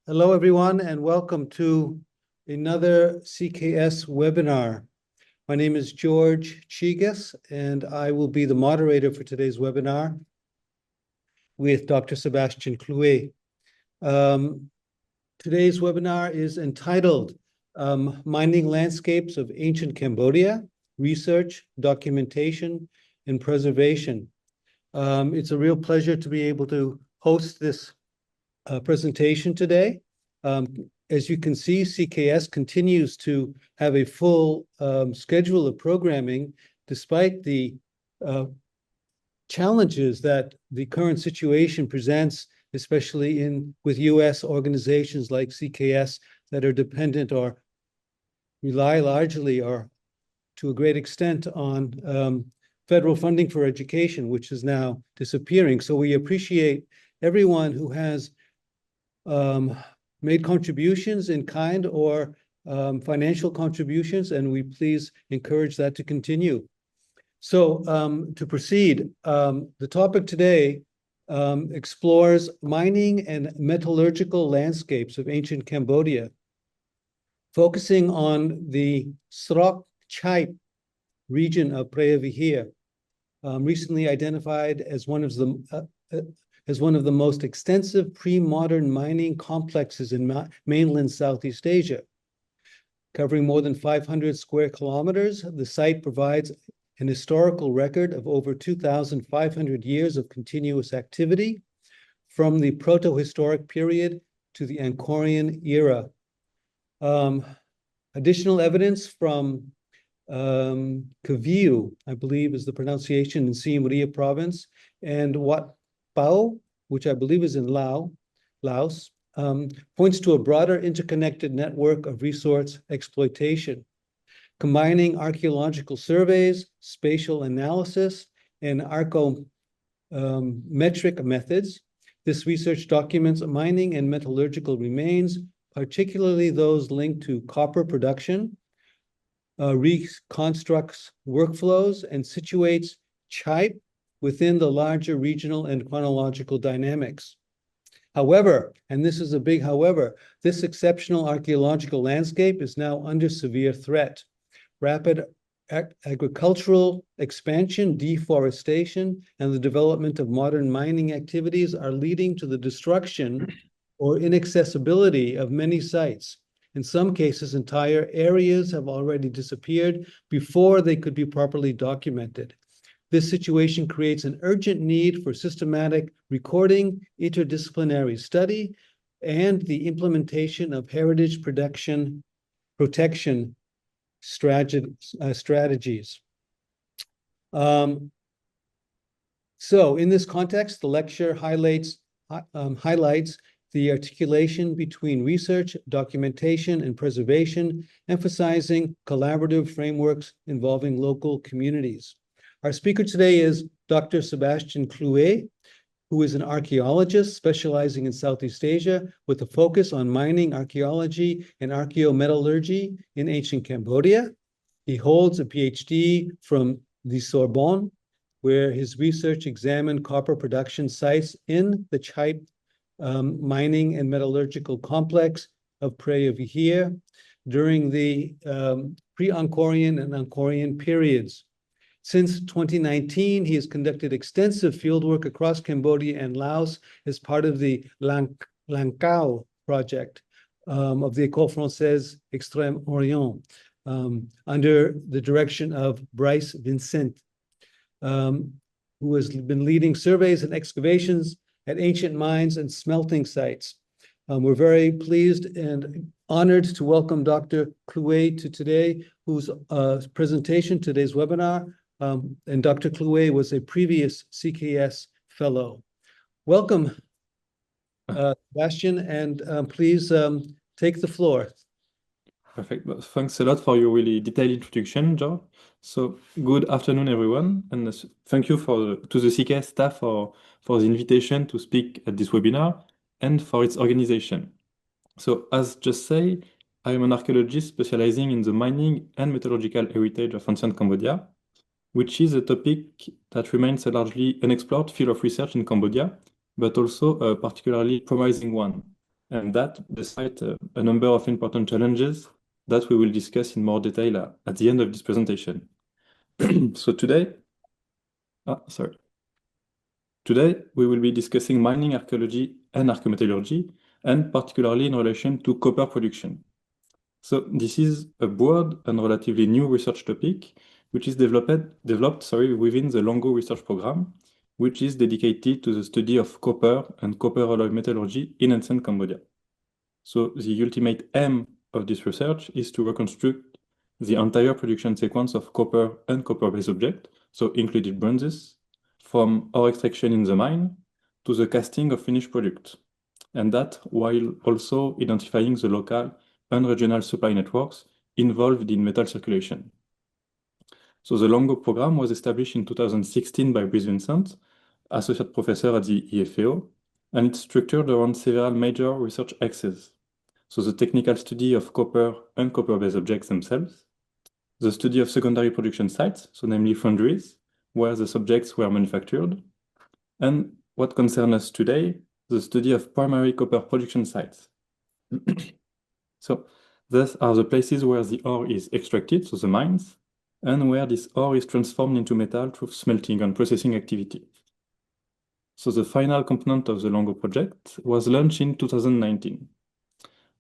Hello, everyone, and welcome to another CKS webinar. My name is George Chigas, and I will be the moderator for today's webinar with Dr. Sebastian 𝐀𝐬𝐿. Today's webinar is entitled Mining Landscapes of Ancient Cambodia, Research, Documentation, and Preservation. It's a real pleasure to be able to host this presentation today. As you can see, CKS continues to have a full schedule of programming despite the challenges that the current situation presents, especially with US organizations like CKS that are dependent or rely largely or to a great extent on federal funding for education, which is now disappearing. So we appreciate everyone who has made contributions in kind or financial contributions, and we please encourage that to continue. So to proceed, the topic today explores mining and metallurgical landscapes of ancient Cambodia, focusing on the Chhaep region of Preah Vihear, recently identified as one of the most extensive pre-modern mining complexes in mainland Southeast Asia. Covering more than 500 square kilometers, the site provides an historical record of over 2,500 years of continuous activity from the protohistoric period to the Angkorian era. Additional evidence from Khvav, I believe is the pronunciation, in Siem Reap Province, and Vat Phou, which I believe is in Laos, points to a broader interconnected network of resource exploitation. Combining archaeological surveys, spatial analysis, and archaeometric methods, this research documents mining and metallurgical remains, particularly those linked to copper production, reconstructs workflows, and situates Chhaep within the larger regional and chronological dynamics. However, and this is a big however, this exceptional archaeological landscape is now under severe threat. Rapid agricultural expansion, deforestation, and the development of modern mining activities are leading to the destruction or inaccessibility of many sites. In some cases, entire areas have already disappeared before they could be properly documented. This situation creates an urgent need for systematic recording, interdisciplinary study, and the implementation of heritage protection strategies. So in this context, the lecture highlights the articulation between research, documentation, and preservation, emphasizing collaborative frameworks involving local communities. Our speaker today is Dr. Sebastian 𝐀𝐬𝐿, who is an archaeologist specializing in Southeast Asia with a focus on mining archaeology and archaeometallurgy in ancient Cambodia. He holds a PhD from the Sorbonne, where his research examined copper production sites in the Chhaep mining and metallurgical complex of Preah Vihear during the pre-Angkorian and Angkorian periods. Since 2019, he has conducted extensive fieldwork across Cambodia and Laos as part of the Langkaw project of the École Française Extrême-Orient, under the direction of Bryce Vincent, who has been leading surveys and excavations at ancient mines and smelting sites. We're very pleased and honored to welcome Dr. 𝐀𝐬𝐿 to today, whose presentation, today's webinar, and Dr. 𝐀𝐬𝐿 was a previous CKS fellow. Welcome, Sebastian, and please take the floor. Perfect. Thanks a lot for your really detailed introduction, George. So good afternoon, everyone, and thank you to the CKS staff for the invitation to speak at this webinar and for its organization. So as just said, I am an archaeologist specializing in the mining and metallurgical heritage of ancient Cambodia, which is a topic that remains a largely unexplored field of research in Cambodia, but also a particularly promising one. and that despite a number of important challenges that we will discuss in more detail at the end of this presentation. So today, we will be discussing mining archaeology and archaeometallurgy, and particularly in relation to copper production. So this is a broad and relatively new research topic, which is developed within the Longo research program, which is dedicated to the study of copper and copper alloy metallurgy in ancient Cambodia. So the ultimate aim of this research is to reconstruct the entire production sequence of copper and copper-based objects, so included bronzes, from ore extraction in the mine to the casting of finished product, and that while also identifying the local and regional supply networks involved in metal circulation. So the Longo program was established in 2016 by Brice Vincent, associate professor at the EFAO, and it's structured around several major research axes. So the technical study of copper and copper-based objects themselves, the study of secondary production sites, so namely foundries, where the subjects were manufactured, and what concerns us today, the study of primary copper production sites. So these are the places where the ore is extracted, so the mines, and where this ore is transformed into metal through smelting and processing activity. So the final component of the Longo project was launched in 2019.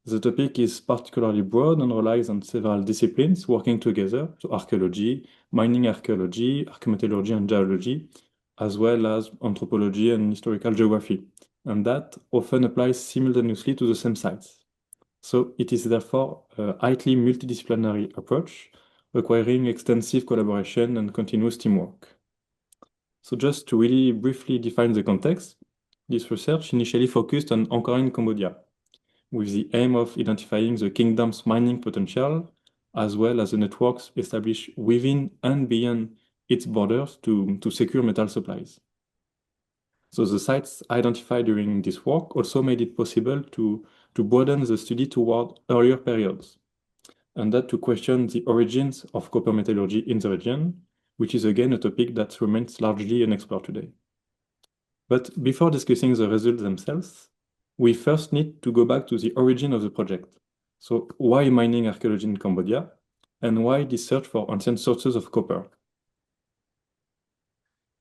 The topic is particularly broad and relies on several disciplines working together, so archaeology, mining archaeology, archaeometallurgy and geology, as well as anthropology and historical geography, and that often applies simultaneously to the same sites. So it is therefore a highly multidisciplinary approach, requiring extensive collaboration and continuous teamwork. So just to really briefly define the context, this research initially focused on Angkorian Cambodia, with the aim of identifying the kingdom's mining potential, as well as the networks established within and beyond its borders to secure metal supplies. So the sites identified during this work also made it possible to broaden the study toward earlier periods, and that to question the origins of copper metallurgy in the region, which is again a topic that remains largely unexplored today. But before discussing the results themselves, we first need to go back to the origin of the project. So why mining archaeology in Cambodia, and why this search for ancient sources of copper?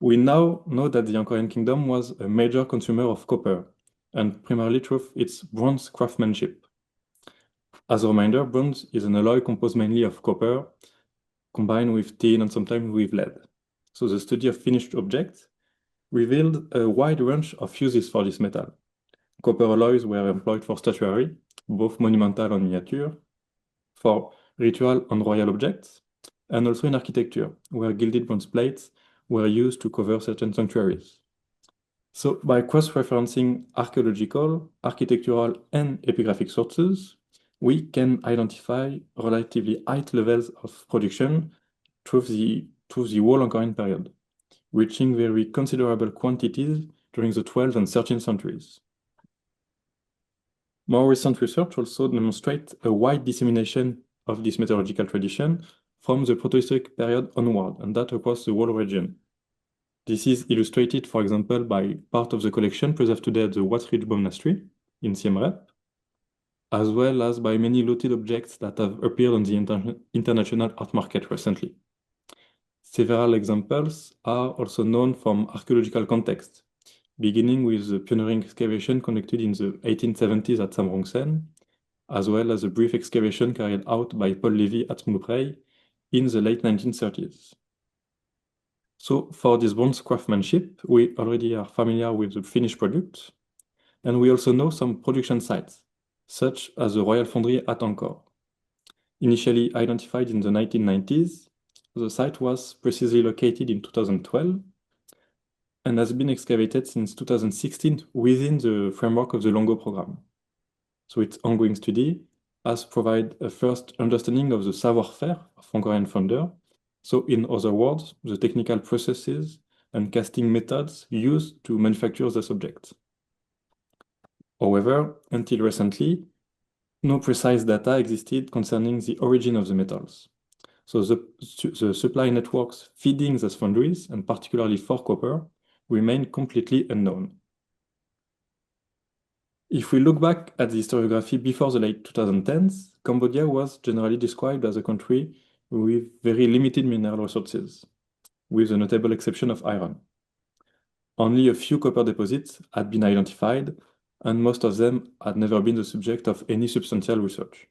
We now know that the Angkorian kingdom was a major consumer of copper, and primarily through its bronze craftsmanship. As a reminder, bronze is an alloy composed mainly of copper, combined with tin and sometimes with lead. So the study of finished objects revealed a wide range of uses for this metal. Copper alloys were employed for statuary, both monumental and miniature, for ritual and royal objects, and also in architecture, where gilded bronze plates were used to cover certain sanctuaries. So by cross-referencing archaeological, architectural, and epigraphic sources, we can identify relatively high levels of production through the whole Angkorian period, reaching very considerable quantities during the 12th and 13th centuries. More recent research also demonstrates a wide dissemination of this metallurgical tradition from the protohistoric period onward, and that across the whole region. This is illustrated, for example, by part of the collection preserved today at the Wat Ridge Monastery in Siem Reap, as well as by many looted objects that have appeared on the international art market recently. Several examples are also known from archaeological context, beginning with the pioneering excavation conducted in the 1870s at Sam Rong Sen, as well as a brief excavation carried out by Paul Levy at Mouprey in the late 1930s. So for this bronze craftsmanship, we already are familiar with the finished product, and we also know some production sites, such as the Royal Foundry at Angkor. Initially identified in the 1990s, the site was precisely located in 2012 and has been excavated since 2016 within the framework of the Longo program. So its ongoing study has provided a first understanding of the savoir-faire of Angkorian founder. So in other words, the technical processes and casting methods used to manufacture the subject. However, until recently, no precise data existed concerning the origin of the metals. So the supply networks feeding those foundries, and particularly for copper, remain completely unknown. If we look back at the historiography before the late 2010s, Cambodia was generally described as a country with very limited mineral resources, with the notable exception of iron. Only a few copper deposits had been identified, and most of them had never been the subject of any substantial research.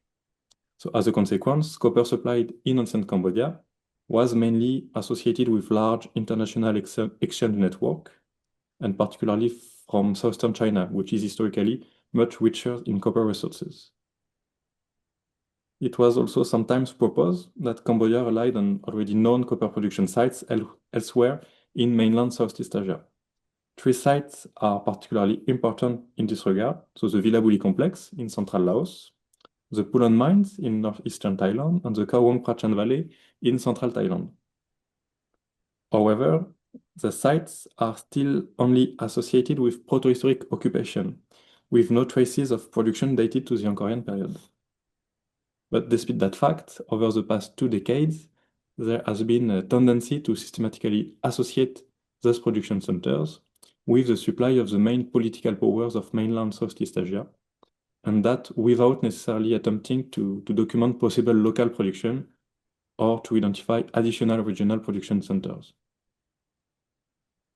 So as a consequence, copper supplied in ancient Cambodia was mainly associated with large international exchange network, and particularly from southern China, which is historically much richer in copper resources. It was also sometimes proposed that Cambodia relied on already known copper production sites elsewhere in mainland Southeast Asia. Three sites are particularly important in this regard. So the Villabuli complex in central Laos, the Pulon mines in northeastern Thailand, and the Khao Prachan Valley in central Thailand. However, the sites are still only associated with protohistoric occupation, with no traces of production dated to the Angkorian period. But despite that fact, over the past 2 decades, there has been a tendency to systematically associate those production centers with the supply of the main political powers of mainland Southeast Asia, and that without necessarily attempting to document possible local production or to identify additional regional production centers.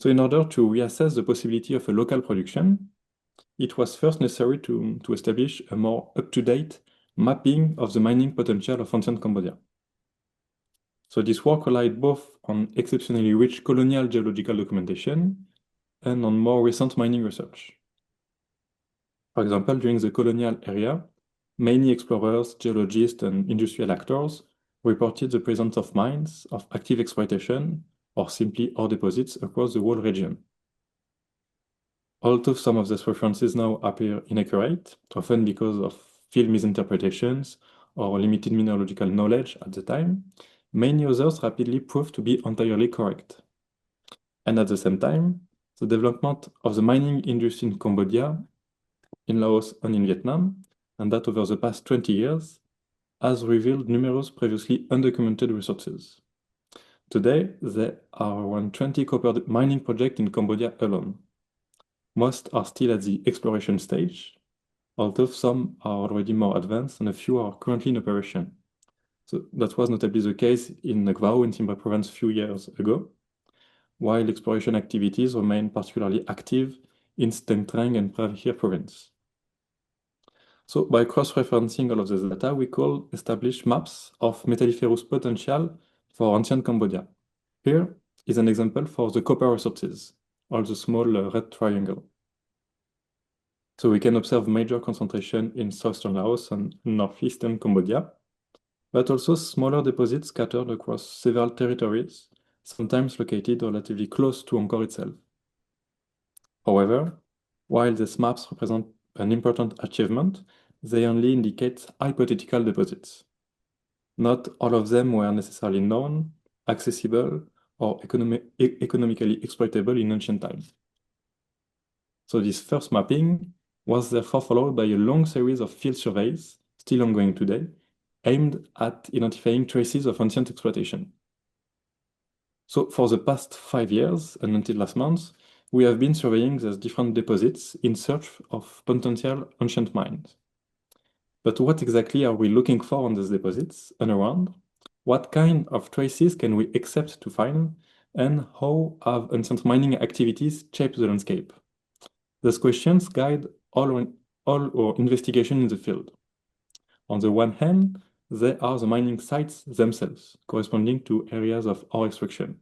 So in order to reassess the possibility of a local production, it was first necessary to establish a more up-to-date mapping of the mining potential of ancient Cambodia. So this work relied both on exceptionally rich colonial geological documentation and on more recent mining research. For example, during the colonial era, many explorers, geologists, and industrial actors reported the presence of mines of active exploitation or simply ore deposits across the whole region. Although some of these references now appear inaccurate, often because of field misinterpretations or limited mineralogical knowledge at the time, many others rapidly proved to be entirely correct. And at the same time, the development of the mining industry in Cambodia, in Laos, and in Vietnam, and that over the past 20 years, has revealed numerous previously undocumented resources. Today, there are around 20 copper mining projects in Cambodia alone. Most are still at the exploration stage, although some are already more advanced and a few are currently in operation. So that was notably the case in Khvav in Siem Reap Province a few years ago, while exploration activities remain particularly active in Siem Reap and Preah Vihear Province. So by cross-referencing all of this data, we could establish maps of metalliferous potential for ancient Cambodia. Here is an example for the copper resources, or the small red triangle. So we can observe major concentration in southern Laos and northeastern Cambodia, but also smaller deposits scattered across several territories, sometimes located relatively close to Angkor itself. However, while these maps represent an important achievement, they only indicate hypothetical deposits. Not all of them were necessarily known, accessible, or economically exploitable in ancient times. So this first mapping was therefore followed by a long series of field surveys, still ongoing today, aimed at identifying traces of ancient exploitation. So for the past 5 years and until last month, we have been surveying these different deposits in search of potential ancient mines. But what exactly are we looking for on these deposits and around? What kind of traces can we expect to find? And how have ancient mining activities shaped the landscape? These questions guide all our investigation in the field. On the one hand, they are the mining sites themselves, corresponding to areas of ore extraction.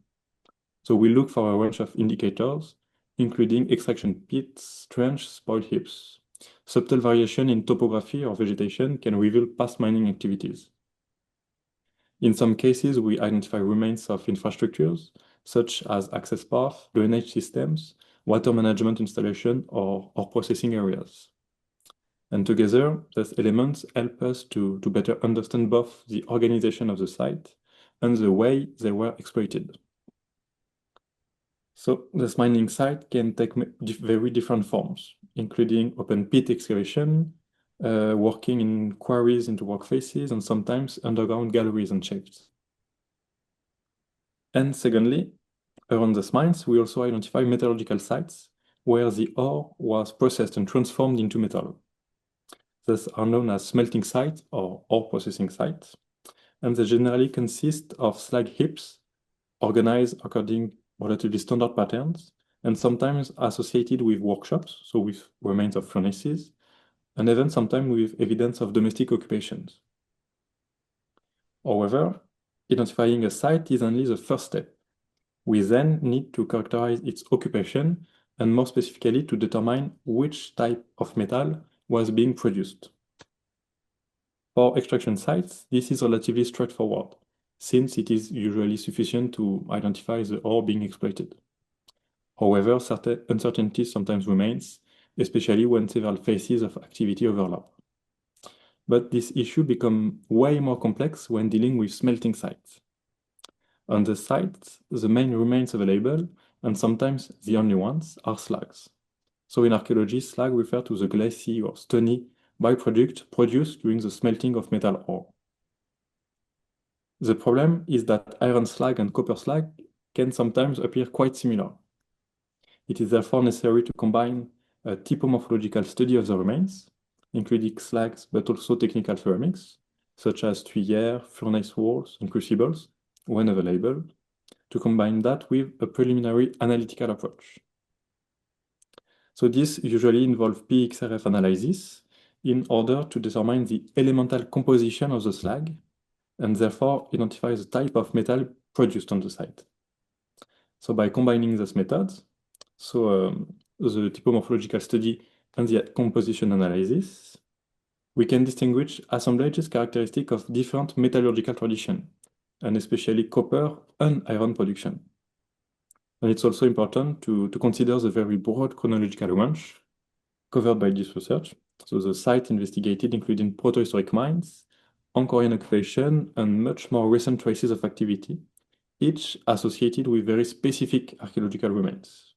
So we look for a range of indicators, including extraction pits, trench, spoil heaps. Subtle variation in topography or vegetation can reveal past mining activities. In some cases, we identify remains of infrastructures, such as access paths, drainage systems, water management installation, or processing areas. And together, these elements help us to better understand both the organization of the site and the way they were exploited. So this mining site can take very different forms, including open pit excavation, working in quarries into work faces, and sometimes underground galleries and shafts. And secondly, around these mines, we also identify metallurgical sites where the ore was processed and transformed into metal. These are known as smelting sites or ore processing sites, and they generally consist of slag heaps organized according relatively standard patterns, and sometimes associated with workshops, so with remains of furnaces, and even sometimes with evidence of domestic occupations. However, identifying a site is only the first step. We then need to characterize its occupation, and more specifically to determine which type of metal was being produced. For extraction sites, this is relatively straightforward, since it is usually sufficient to identify the ore being exploited. However, certain uncertainty sometimes remains, especially when several phases of activity overlap. But this issue becomes way more complex when dealing with smelting sites. On the sites, the main remains available, and sometimes the only ones, are slags. So in archaeology, slag refers to the glassy or stony byproduct produced during the smelting of metal ore. The problem is that iron slag and copper slag can sometimes appear quite similar. It is therefore necessary to combine a typomorphological study of the remains, including slags but also technical ceramics, such as tuyères, furnace walls, and crucibles, when available, to combine that with a preliminary analytical approach. So this usually involves PXRF analysis in order to determine the elemental composition of the slag and therefore identify the type of metal produced on the site. So by combining those methods, the typomorphological study and the composition analysis, we can distinguish assemblages characteristic of different metallurgical tradition, and especially copper and iron production. And it's also important to consider the very broad chronological range covered by this research. So the site investigated including protohistoric mines, Angkorian occupation, and much more recent traces of activity, each associated with very specific archaeological remains.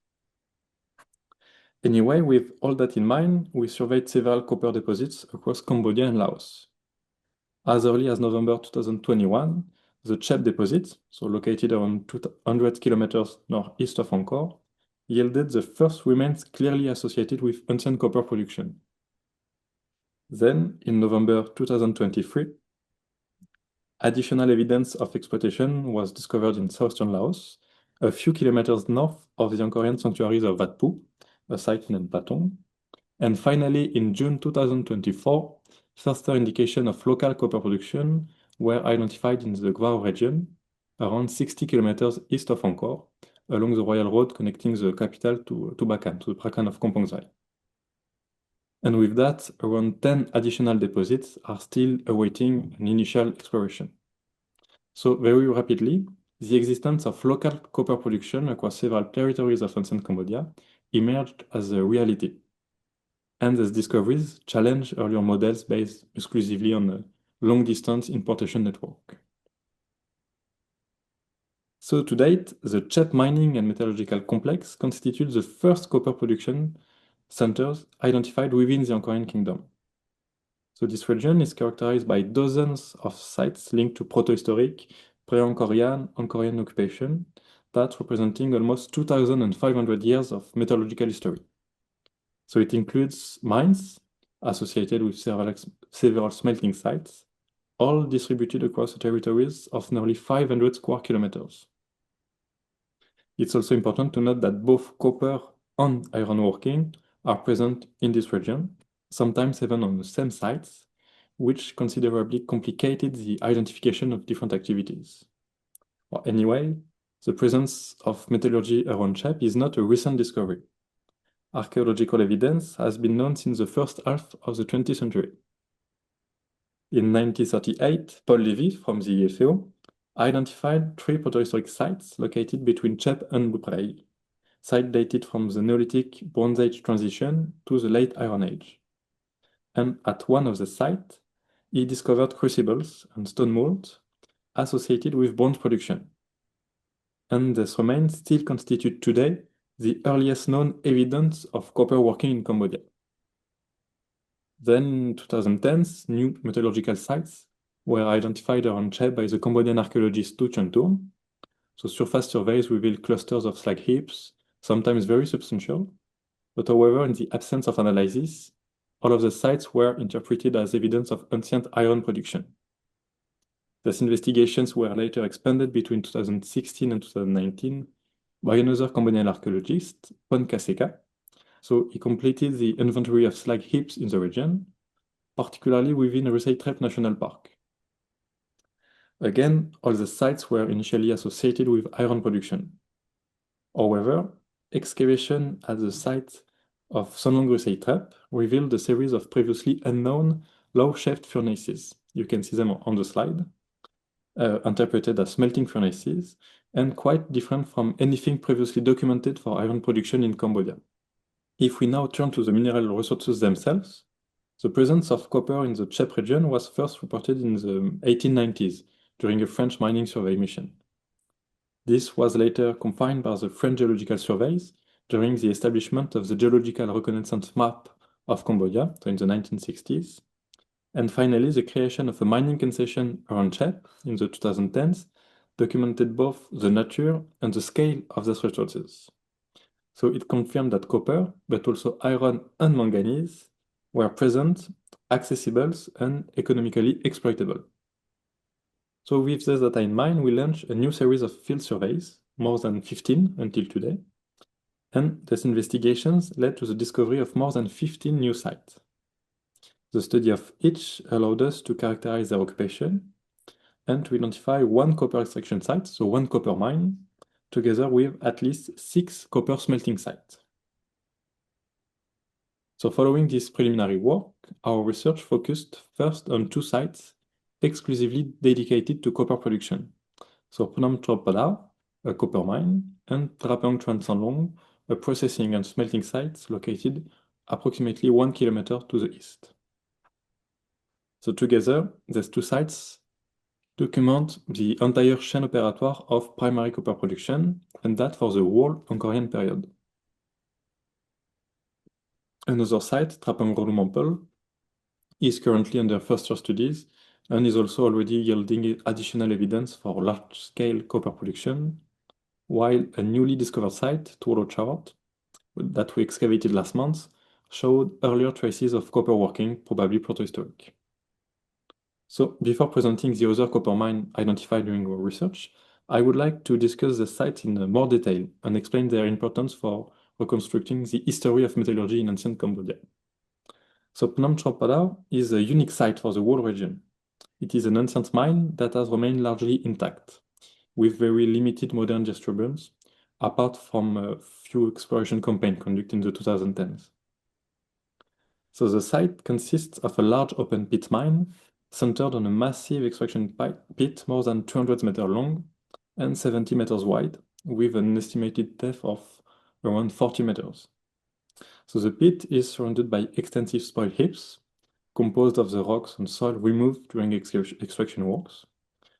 Anyway, with all that in mind, we surveyed several copper deposits across Cambodia and Laos. As early as November 2021, the Chhaep deposit, so located around 200 kilometers northeast of Angkor, yielded the first remains clearly associated with ancient copper production. Then, in November 2023, additional evidence of exploitation was discovered in southern Laos, a few kilometers north of the Angkorian sanctuaries of Vat Phou, a site named Patong. And finally, in June 2024, further indication of local copper production were identified in the Khvav region, around 60 kilometers east of Angkor, along the royal road connecting the capital to Bakan, to the Prakan of Kampong Zai. And with that, around 10 additional deposits are still awaiting an initial exploration. So very rapidly, the existence of local copper production across several territories of ancient Cambodia emerged as a reality. And these discoveries challenge earlier models based exclusively on a long-distance importation network. So to date, the Chhaep mining and metallurgical complex constitutes the first copper production centers identified within the Angkorian kingdom. So this region is characterized by dozens of sites linked to protohistoric, pre-Angkorian, Angkorian occupation, that representing almost 2,500 years of metallurgical history. So it includes mines associated with several smelting sites, all distributed across the territories of nearly 500 square kilometers. It's also important to note that both copper and ironworking are present in this region, sometimes even on the same sites, which considerably complicated the identification of different activities. Well, anyway, the presence of metallurgy around Chhaep is not a recent discovery. Archaeological evidence has been known since the first half of the 20th century. In 1938, Paul Levy from the EFAO identified 3 protohistoric sites located between Chhaep and Preah, sites dated from the Neolithic Bronze Age transition to the Late Iron Age. And at one of the sites, he discovered crucibles and stone molds associated with bronze production. And these remains still constitute today the earliest known evidence of copper working in Cambodia. Then in 2010s, new metallurgical sites were identified around Chhaep by the Cambodian archaeologist Tu Chun Thum. So surface surveys reveal clusters of slag heaps, sometimes very substantial, But however, in the absence of analysis, all of the sites were interpreted as evidence of ancient iron production. These investigations were later expanded between 2016 and 2019 by another Cambodian archaeologist, Pon Kaseka. So he completed the inventory of slag heaps in the region, particularly within Chhaep National Park. Again, all the sites were initially associated with iron production. However, excavation at the site of Sonlong-Chhaep revealed a series of previously unknown low-shaft furnaces. You can see them on the slide, interpreted as smelting furnaces, and quite different from anything previously documented for iron production in Cambodia. If we now turn to the mineral resources themselves, the presence of copper in the Chhaep region was first reported in the 1890s during a French mining survey mission. This was later confirmed by the French geological surveys during the establishment of the geological reconnaissance map of Cambodia, so in the 1960s. And finally, the creation of a mining concession around Chhaep in the 2010s documented both the nature and the scale of these resources. So it confirmed that copper, but also iron and manganese, were present, accessible, and economically exploitable. So with this data in mind, we launched a new series of field surveys, more than 15 until today. And these investigations led to the discovery of more than 15 new sites. The study of each allowed us to characterize their occupation and to identify one copper extraction site, so one copper mine, together with at least 6 copper smelting sites. So following this preliminary work, our research focused first on 2 sites exclusively dedicated to copper production. So Phnom Chop Padao, a copper mine, and Trapong Tran San Long, a processing and smelting site located approximately 1 kilometer to the east. So together, these 2 sites document the entire chain operatoire of primary copper production, and that for the whole Angkorian period. Another site, Trapong Mampel, is currently under first-year studies and is also already yielding additional evidence for large-scale copper production, while a newly discovered site, Tuolo Chawat, that we excavated last month, showed earlier traces of copper working, probably protohistoric. So before presenting the other copper mine identified during our research, I would like to discuss the sites in more detail and explain their importance for reconstructing the history of metallurgy in ancient Cambodia. So Phnom Chop Padao is a unique site for the whole region. It is an ancient mine that has remained largely intact, with very limited modern disturbance, apart from a few exploration campaigns conducted in the 2010s. So the site consists of a large open pit mine centered on a massive extraction pit more than 200 meters long and 70 meters wide, with an estimated depth of around 40 meters. So the pit is surrounded by extensive spoil heaps, composed of the rocks and soil removed during extraction works.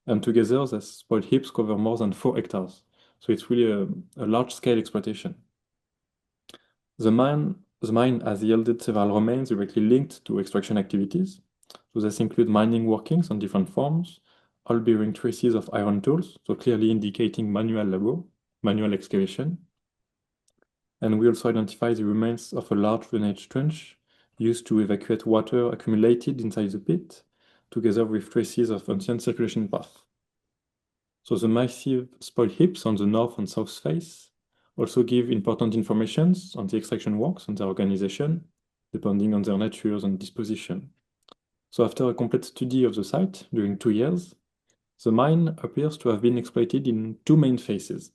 And together, the spoil heaps cover more than 4 hectares. So it's really a large-scale exploitation. The mine has yielded several remains directly linked to extraction activities. So this include mining workings on different forms, all bearing traces of iron tools, so clearly indicating manual labor, manual excavation. And we also identify the remains of a large drainage trench used to evacuate water accumulated inside the pit, together with traces of ancient circulation path. So the massive spoil heaps on the north and south face also give important information on the extraction works and their organization, depending on their natures and disposition. So after a complete study of the site during 2 years, the mine appears to have been exploited in 2 main phases.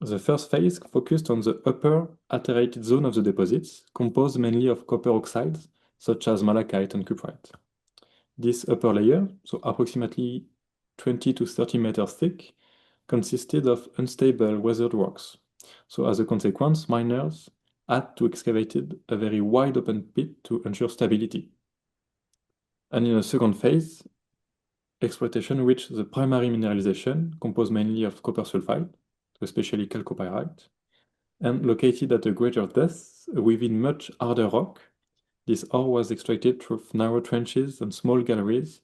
The first phase focused on the upper alterated zone of the deposits, composed mainly of copper oxides, such as malachite and cuprite. This upper layer, so approximately 20 to 30 meters thick, consisted of unstable weathered rocks. So as a consequence, miners had to excavate a very wide open pit to ensure stability. And in a second phase, exploitation reached the primary mineralization, composed mainly of copper sulfide, especially chalcopyrite, and located at a greater depth within much harder rock. This ore was extracted through narrow trenches and small galleries,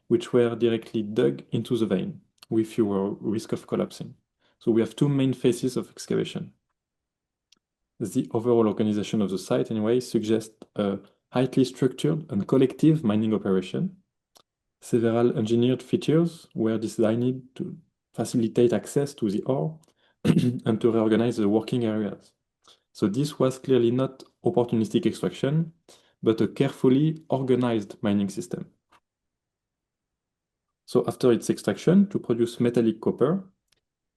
which were directly dug into the vein, with fewer risk of collapsing. So we have 2 main phases of excavation. the overall organization of the site anyway suggests a highly structured and collective mining operation. Several engineered features were designed to facilitate access to the ore and to reorganize the working areas. So this was clearly not opportunistic extraction, but a carefully organized mining system. So after its extraction, to produce metallic copper,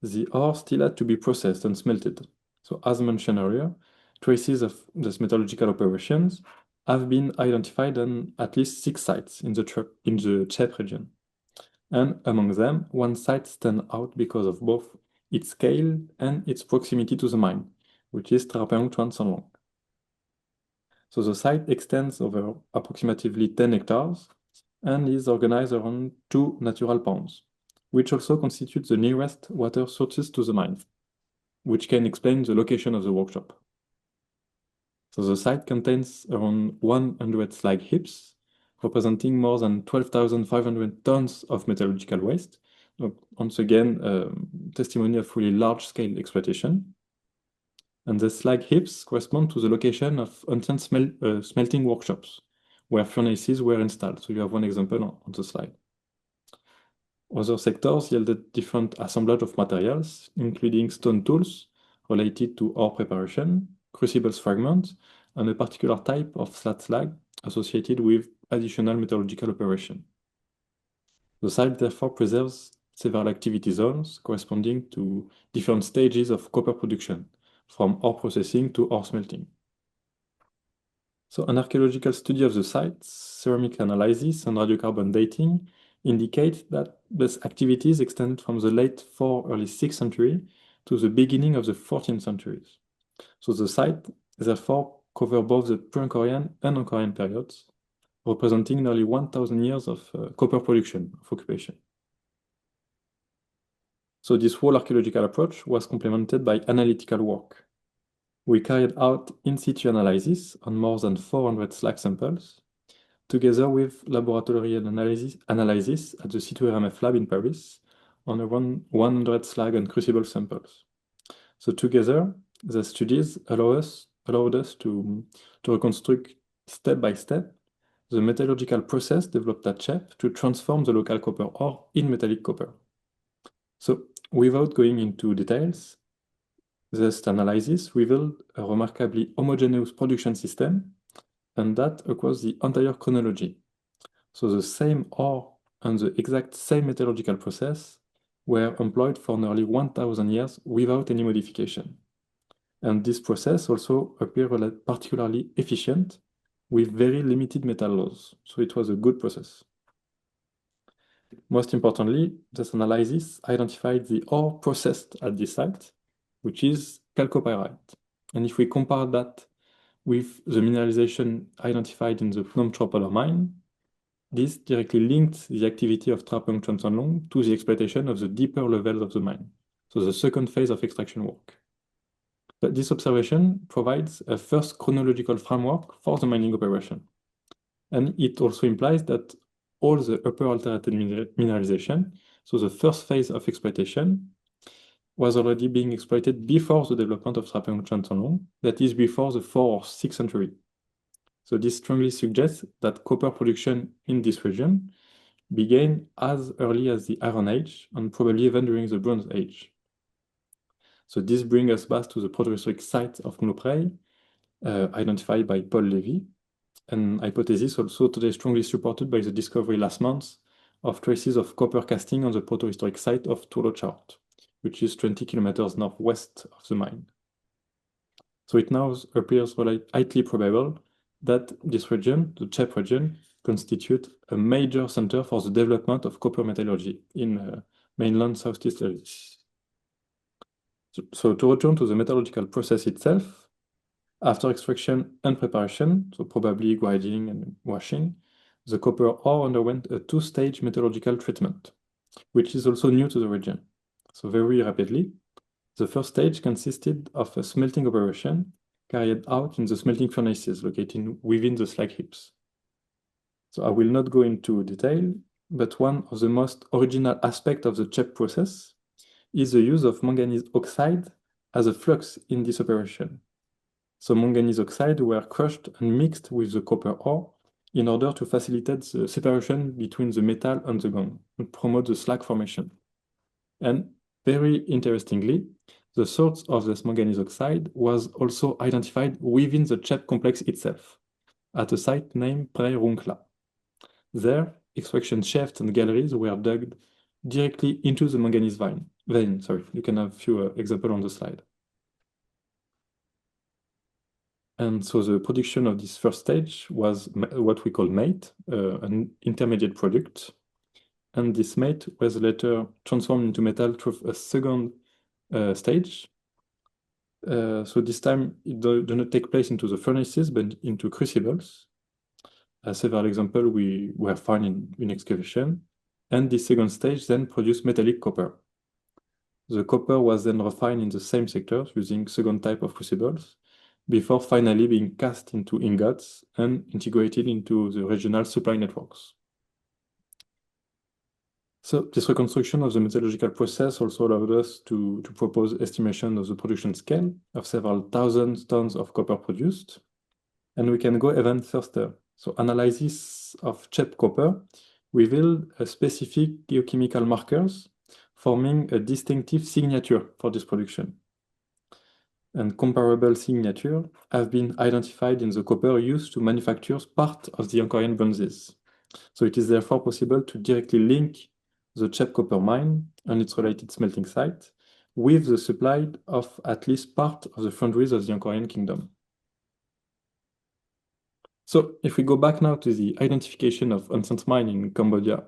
the ore still had to be processed and smelted. So as mentioned earlier, traces of these metallurgical operations have been identified on at least 6 sites in the Chhaep region. And among them, one site stands out because of both its scale and its proximity to the mine, which is Trapeung Chuan Son Long. So the site extends over approximately 10 hectares and is organized around 2 natural ponds, which also constitute the nearest water sources to the mine, which can explain the location of the workshop. So the site contains around 100 slag heaps, representing more than 12,500 tons of metallurgical waste. Once again, testimony of really large-scale exploitation. And the slag heaps correspond to the location of ancient smelting workshops, where furnaces were installed. So you have one example on the slide. Other sectors yielded different assemblage of materials, including stone tools related to ore preparation, crucibles fragments, and a particular type of flat slag associated with additional metallurgical operation. The site therefore preserves several activity zones corresponding to different stages of copper production, from ore processing to ore smelting. So an archaeological study of the site, ceramic analysis, and radiocarbon dating indicate that these activities extend from the late 4th, early 6th century to the beginning of the 14th centuries. So the site therefore covers both the pre-Angkorian and Angkorian periods, representing nearly 1,000 years of copper production, of occupation. So this whole archaeological approach was complemented by analytical work. We carried out in situ analysis on more than 400 slag samples, together with laboratory analysis at the C2RMF lab in Paris on around 100 slag and crucible samples. So together, the studies allowed us to reconstruct step by step the metallurgical process developed at Chhaep to transform the local copper ore in metallic copper. So without going into details, this analysis revealed a remarkably homogeneous production system, and that across the entire chronology. So the same ore and the exact same metallurgical process were employed for nearly 1,000 years without any modification. And this process also appeared particularly efficient with very limited metal loss. So it was a good process. Most importantly, this analysis identified the ore processed at this site, which is chalcopyrite. And if we compare that with the mineralization identified in the Phnom Tropola mine, this directly linked the activity of Trapeung Chuan Son Long to the exploitation of the deeper levels of the mine, so the second phase of extraction work. But this observation provides a first chronological framework for the mining operation. And it also implies that all the upper alternated mineralization, so the first phase of exploitation, was already being exploited before the development of Trapeung Chuan Son Long, that is before the 4th or 6th century. So this strongly suggests that copper production in this region began as early as the Iron Age and probably even during the Bronze Age. So this brings us back to the protohistoric site of Khnuprei, identified by Paul Levy, an hypothesis also today strongly supported by the discovery last month of traces of copper casting on the protohistoric site of Turlo Chaort, which is 20 kilometers northwest of the mine. So it now appears highly probable that this region, the Chhaep region, constitutes a major center for the development of copper metallurgy in mainland Southeast Asia. So to return to the metallurgical process itself, after extraction and preparation, so probably grinding and washing, the copper ore underwent a 2-stage metallurgical treatment, which is also new to the region. So very rapidly, the first stage consisted of a smelting operation carried out in the smelting furnaces located within the slag heaps. So I will not go into detail, but one of the most original aspects of the Chhaep process is the use of manganese oxide as a flux in this operation. So manganese oxide were crushed and mixed with the copper ore in order to facilitate the separation between the metal and the gum and promote the slag formation. And very interestingly, the source of this manganese oxide was also identified within the Chhaep complex itself, at a site named Preah. There, extraction shafts and galleries were dug directly into the manganese vein. Sorry, you can have a few examples on the slide. And so the production of this first stage was what we call mate, an intermediate product. And this mate was later transformed into metal through a second stage. So this time it do not take place into the furnaces, but into crucibles. Several examples were found in excavation. And the second stage then produced metallic copper. The copper was then refined in the same sectors using second type of crucibles, before finally being cast into ingots and integrated into the regional supply networks. So this reconstruction of the metallurgical process also allowed us to propose estimation of the production scale of several thousand tons of copper produced. And we can go even further. So analysis of Chhaep copper revealed a specific geochemical markers forming a distinctive signature for this production. And comparable signatures have been identified in the copper used to manufacture part of the Angkorian bronzes. So it is therefore possible to directly link the Chhaep copper mine and its related smelting site with the supply of at least part of the foundries of the Angkorian kingdom. So if we go back now to the identification of ancient mine in Cambodia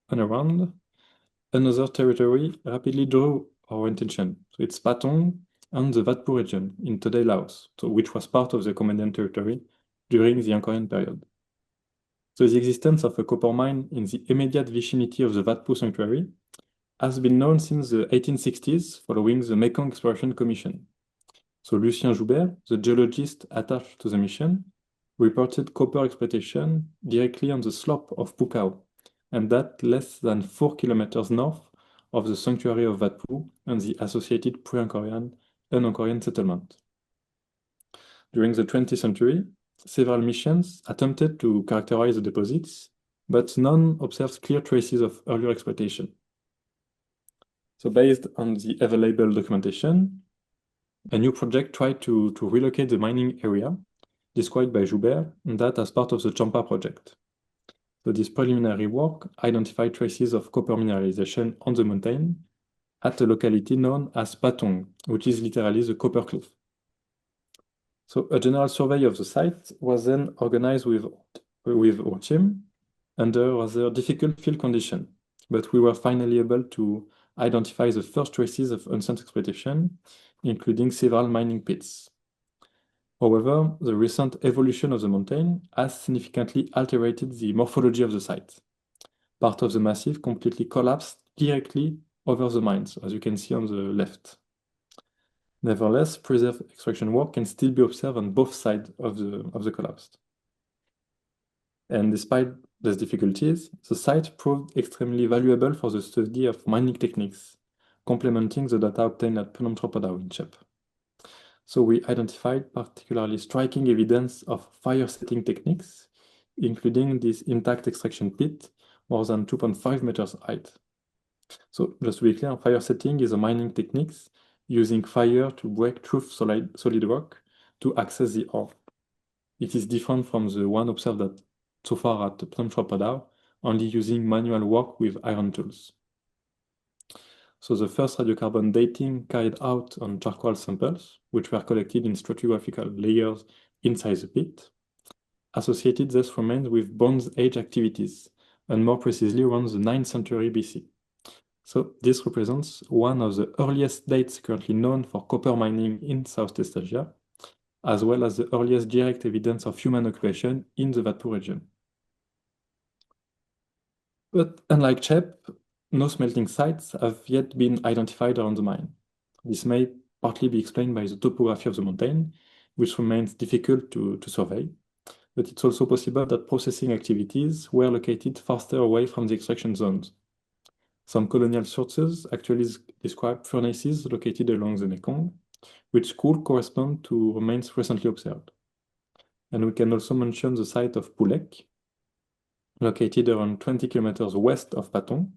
and around, another territory rapidly drew our attention. So it's Patong and the Vat Phou region in today Laos, so which was part of the Cambodian territory during the Angkorian period. So the existence of a copper mine in the immediate vicinity of the Vat Phou sanctuary has been known since the 1860s following the Mekong Exploration Commission. So Lucien Joubert, the geologist attached to the mission, reported copper exploitation directly on the slope of Pukao, and that less than 4 kilometers north of the sanctuary of Vat Phou and the associated pre-Angkorian and Angkorian settlement. During the 20th century, several missions attempted to characterize the deposits, but none observed clear traces of earlier exploitation. So based on the available documentation, a new project tried to relocate the mining area described by Joubert, and that as part of the Champa project. So this preliminary work identified traces of copper mineralization on the mountain at a locality known as Patong, which is literally the copper cliff. So a general survey of the site was then organized with our team under rather difficult field conditions, but we were finally able to identify the first traces of ancient exploitation, including several mining pits. However, the recent evolution of the mountain has significantly altered the morphology of the site. Part of the massif completely collapsed directly over the mines, as you can see on the left. Nevertheless, preserved extraction work can still be observed on both sides of the collapse. And despite these difficulties, the site proved extremely valuable for the study of mining techniques, complementing the data obtained at Phnom Tropadaw in Chhaep. So we identified particularly striking evidence of fire setting techniques, including this intact extraction pit, more than 2.5 meters height. So just to be clear, fire setting is a mining technique using fire to break through solid rock to access the ore. It is different from the one observed so far at Phnom Tropadaw, only using manual work with iron tools. So the first radiocarbon dating carried out on charcoal samples, which were collected in stratigraphical layers inside the pit, associated these remains with Bronze Age activities, and more precisely around the 9th century BC. So this represents one of the earliest dates currently known for copper mining in Southeast Asia, as well as the earliest direct evidence of human occupation in the Vat Phou region. But unlike Chhaep, no smelting sites have yet been identified around the mine. This may partly be explained by the topography of the mountain, which remains difficult to survey, but it's also possible that processing activities were located faster away from the extraction zones. Some colonial sources actually describe furnaces located along the Mekong, which could correspond to remains recently observed. And we can also mention the site of Pulek, located around 20 kilometers west of Patong.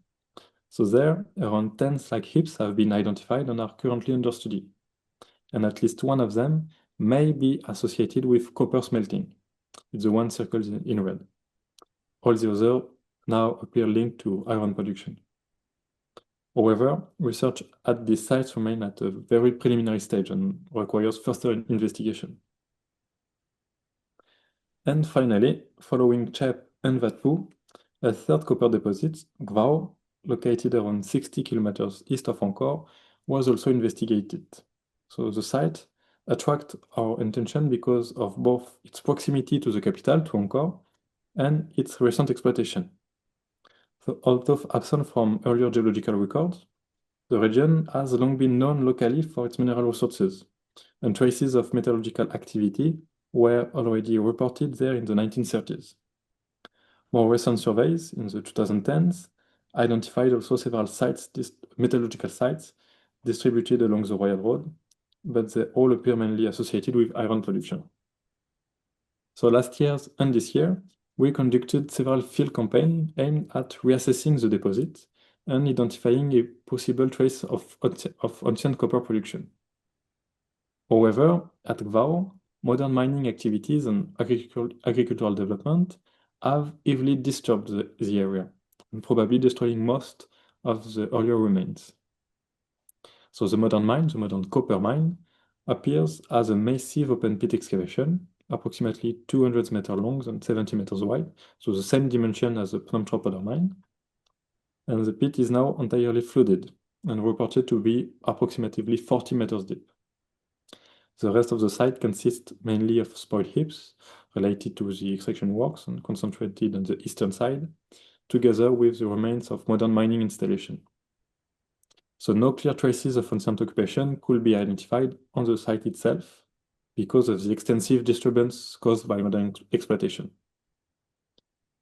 So there, around 10 slag heaps have been identified and are currently under study. And at least one of them may be associated with copper smelting. It's the one circled in red. All the others now appear linked to iron production. However, research at these sites remain at a very preliminary stage and requires further investigation. And finally, following Chhaep and Vat Phou, a third copper deposit, Khvav, located around 60 kilometers east of Angkor, was also investigated. So the site attracted our attention because of both its proximity to the capital, to Angkor, and its recent exploitation. So although absent from earlier geological records, the region has long been known locally for its mineral resources, and traces of metallurgical activity were already reported there in the 1930s. More recent surveys in the 2010s identified also several sites, metallurgical sites, distributed along the Royal Road, but they all appear mainly associated with iron production. So last year and this year, we conducted several field campaigns aimed at reassessing the deposit and identifying a possible trace of ancient copper production. However, at Khvav, modern mining activities and agricultural development have heavily disturbed the area, and probably destroying most of the earlier remains. So the modern mine, the modern copper mine, appears as a massive open pit excavation, approximately 200 meters long and 70 meters wide, so the same dimension as the Phnom Tropodor mine. And the pit is now entirely flooded and reported to be approximately 40 meters deep. The rest of the site consists mainly of spoil heaps related to the extraction works and concentrated on the eastern side, together with the remains of modern mining installation. So no clear traces of ancient occupation could be identified on the site itself because of the extensive disturbance caused by modern exploitation.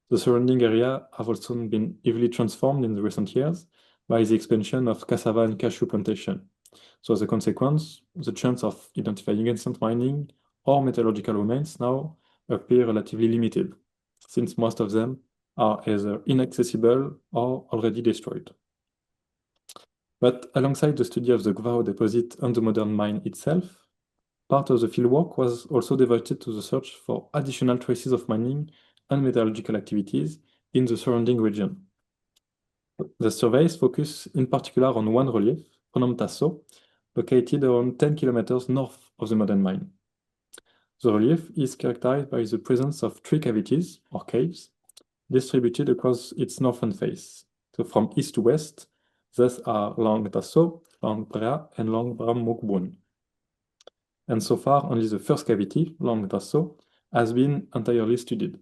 The surrounding area have also been heavily transformed in the recent years by the expansion of cassava and cashew plantation. So as a consequence, the chance of identifying ancient mining or metallurgical remains now appear relatively limited, since most of them are either inaccessible or already destroyed. But alongside the study of the Khvav deposit and the modern mine itself, part of the fieldwork was also devoted to the search for additional traces of mining and metallurgical activities in the surrounding region. The surveys focus in particular on one relief, Phnom Tasso, located around 10 kilometers north of the modern mine. The relief is characterized by the presence of three cavities, or caves, distributed across its northern face. So from east to west, thus are Long Tasso, Long Preah, and Long Bram Mukbun. And so far, only the first cavity, Long Tasso, has been entirely studied.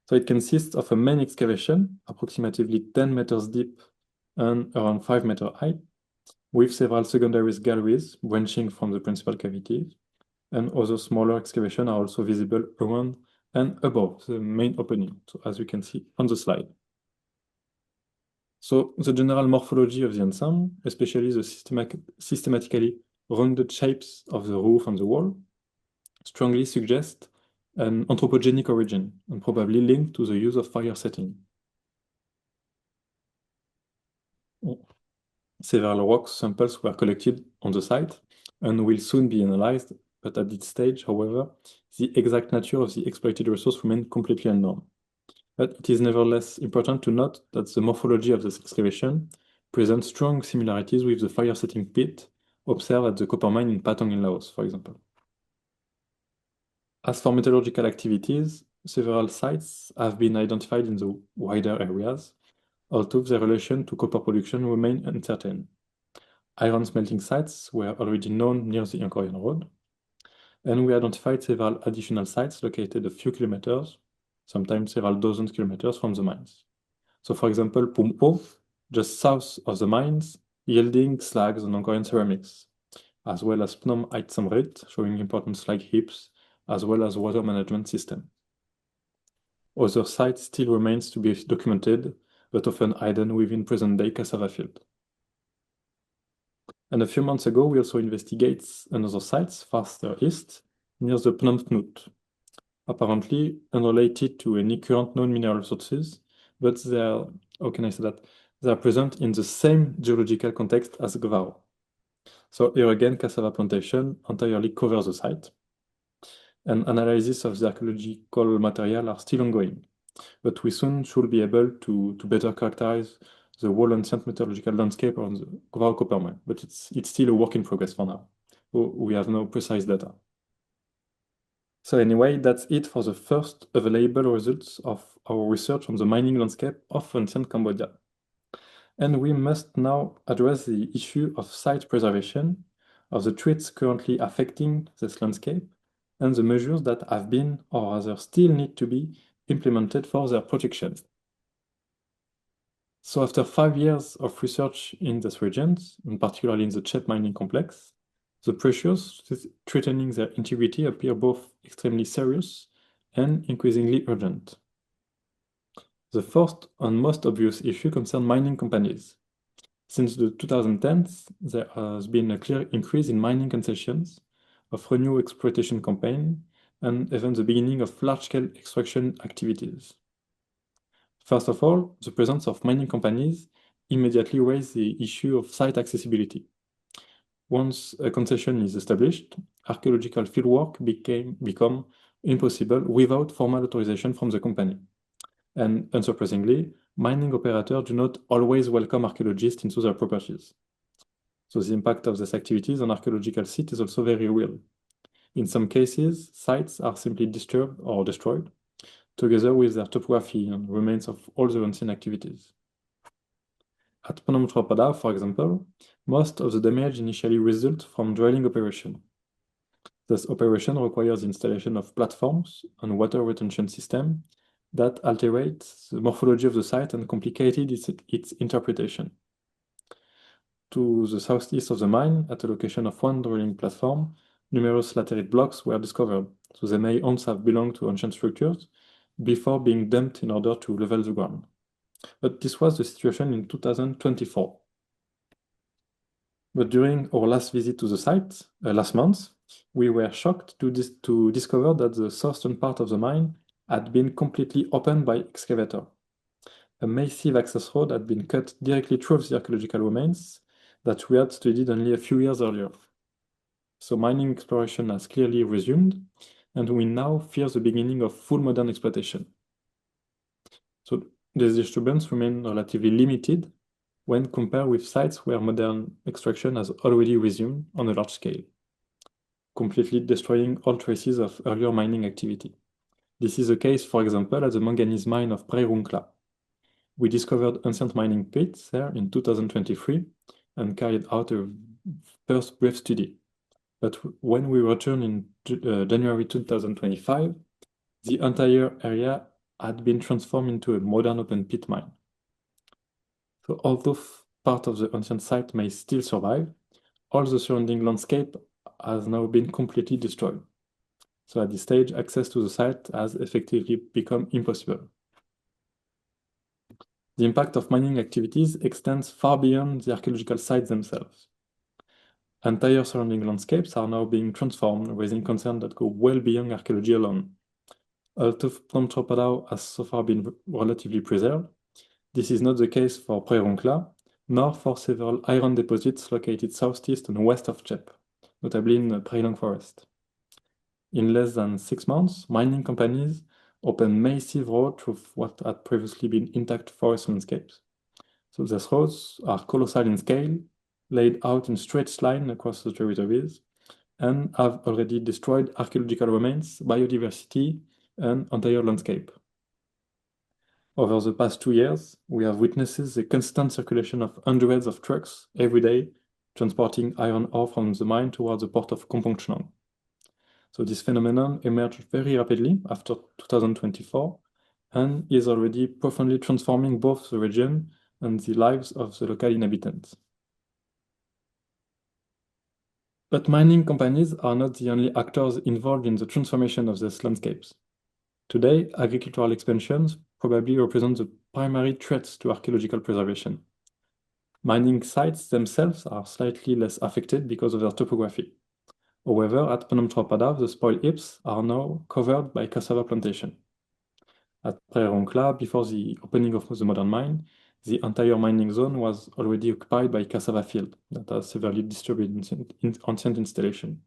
So it consists of a main excavation, approximately 10 meters deep and around 5 meters high, with several secondary galleries branching from the principal cavity, and other smaller excavations are also visible around and above the main opening, so as you can see on the slide. So the general morphology of the ensemble, especially the systematically rounded shapes of the roof and the wall, strongly suggest an anthropogenic origin and probably linked to the use of fire setting. Several rock samples were collected on the site and will soon be analyzed, but at this stage, however, the exact nature of the exploited resource remains completely unknown. But it is nevertheless important to note that the morphology of this excavation presents strong similarities with the fire setting pit observed at the copper mine in Patong in Laos, for example. As for metallurgical activities, several sites have been identified in the wider areas, although their relation to copper production remain uncertain. Iron smelting sites were already known near the Angkorian road, and we identified several additional sites located a few kilometers, sometimes several dozen kilometers from the mines. So for example, Phum O, just south of the mines, yielding slags and Angkorian ceramics, as well as Phnom Siem Reap, showing important slag heaps, as well as water management system. Other sites still remains to be documented, but often hidden within present-day cassava field. And a few months ago, we also investigate another sites farther east near the Phnom Penh, apparently unrelated to any current known mineral resources, but they are, how can I say that? They are present in the same geological context as Khvav. So here again, cassava plantation entirely covers the site, and analysis of the archaeological material are still ongoing. But we soon should be able to better characterize the whole ancient metallurgical landscape on the Khvav copper mine. But it's still a work in progress for now. We have no precise data. So anyway, that's it for the first available results of our research on the mining landscape of ancient Cambodia. And we must now address the issue of site preservation, of the threats currently affecting this landscape, and the measures that have been, or rather still need to be, implemented for their protection. So after 5 years of research in this region, and particularly in the Chhaep mining complex, the pressures threatening their integrity appear both extremely serious and increasingly urgent. The first and most obvious issue concerns mining companies. Since the 2010s, there has been a clear increase in mining concessions, of renewed exploitation campaign, and even the beginning of large-scale extraction activities. First of all, the presence of mining companies immediately raised the issue of site accessibility. Once a concession is established, archaeological fieldwork become impossible without formal authorization from the company. And unsurprisingly, mining operators do not always welcome archaeologists into their properties. So the impact of these activities on archaeological sites is also very real. In some cases, sites are simply disturbed or destroyed, together with their topography and remains of all the ancient activities. At Phnom Penh, for example, most of the damage initially results from drilling operation. This operation requires the installation of platforms and water retention system that alterate the morphology of the site and complicated its interpretation. To the southeast of the mine, at the location of one drilling platform, numerous laterite blocks were discovered, so they may once have belonged to ancient structures before being dumped in order to level the ground. But this was the situation in 2024. But during our last visit to the site, last month, we were shocked to discover that the southern part of the mine had been completely opened by excavator. A massive access road had been cut directly through the archaeological remains that we had studied only a few years earlier. So mining exploration has clearly resumed, and we now fear the beginning of full modern exploitation. So these disturbance remain relatively limited when compared with sites where modern extraction has already resumed on a large scale, completely destroying all traces of earlier mining activity. This is the case, for example, at the manganese mine of Preah Vihear. We discovered ancient mining pits there in 2023 and carried out a first brief study. But when we returned in January 2025, the entire area had been transformed into a modern open pit mine. So although part of the ancient site may still survive, all the surrounding landscape has now been completely destroyed. So at this stage, access to the site has effectively become impossible. The impact of mining activities extends far beyond the archaeological sites themselves. Entire surrounding landscapes are now being transformed, raising concerns that go well beyond archaeology alone. Although Phnom Penh has so far been relatively preserved, this is not the case for Preah Vihear, nor for several iron deposits located southeast and west of Chhaep, notably in the Preah Forest. In less than 6 months, mining companies opened massive roads through what had previously been intact forest landscapes. So these roads are colossal in scale, laid out in straight line across the territories, and have already destroyed archaeological remains, biodiversity, and entire landscape. Over the past 2 years, we have witnessed the constant circulation of hundreds of trucks every day, transporting iron ore from the mine towards the port of Kampong Chhnang. So this phenomenon emerged very rapidly after 2024 and is already profoundly transforming both the region and the lives of the local inhabitants. But mining companies are not the only actors involved in the transformation of these landscapes. Today, agricultural expansions probably represent the primary threats to archaeological preservation. Mining sites themselves are slightly less affected because of their topography. However, at Phnom Padao, the spoil heaps are now covered by cassava plantation. At Preah, before the opening of the modern mine, the entire mining zone was already occupied by cassava field that are severely disturbed in ancient installation.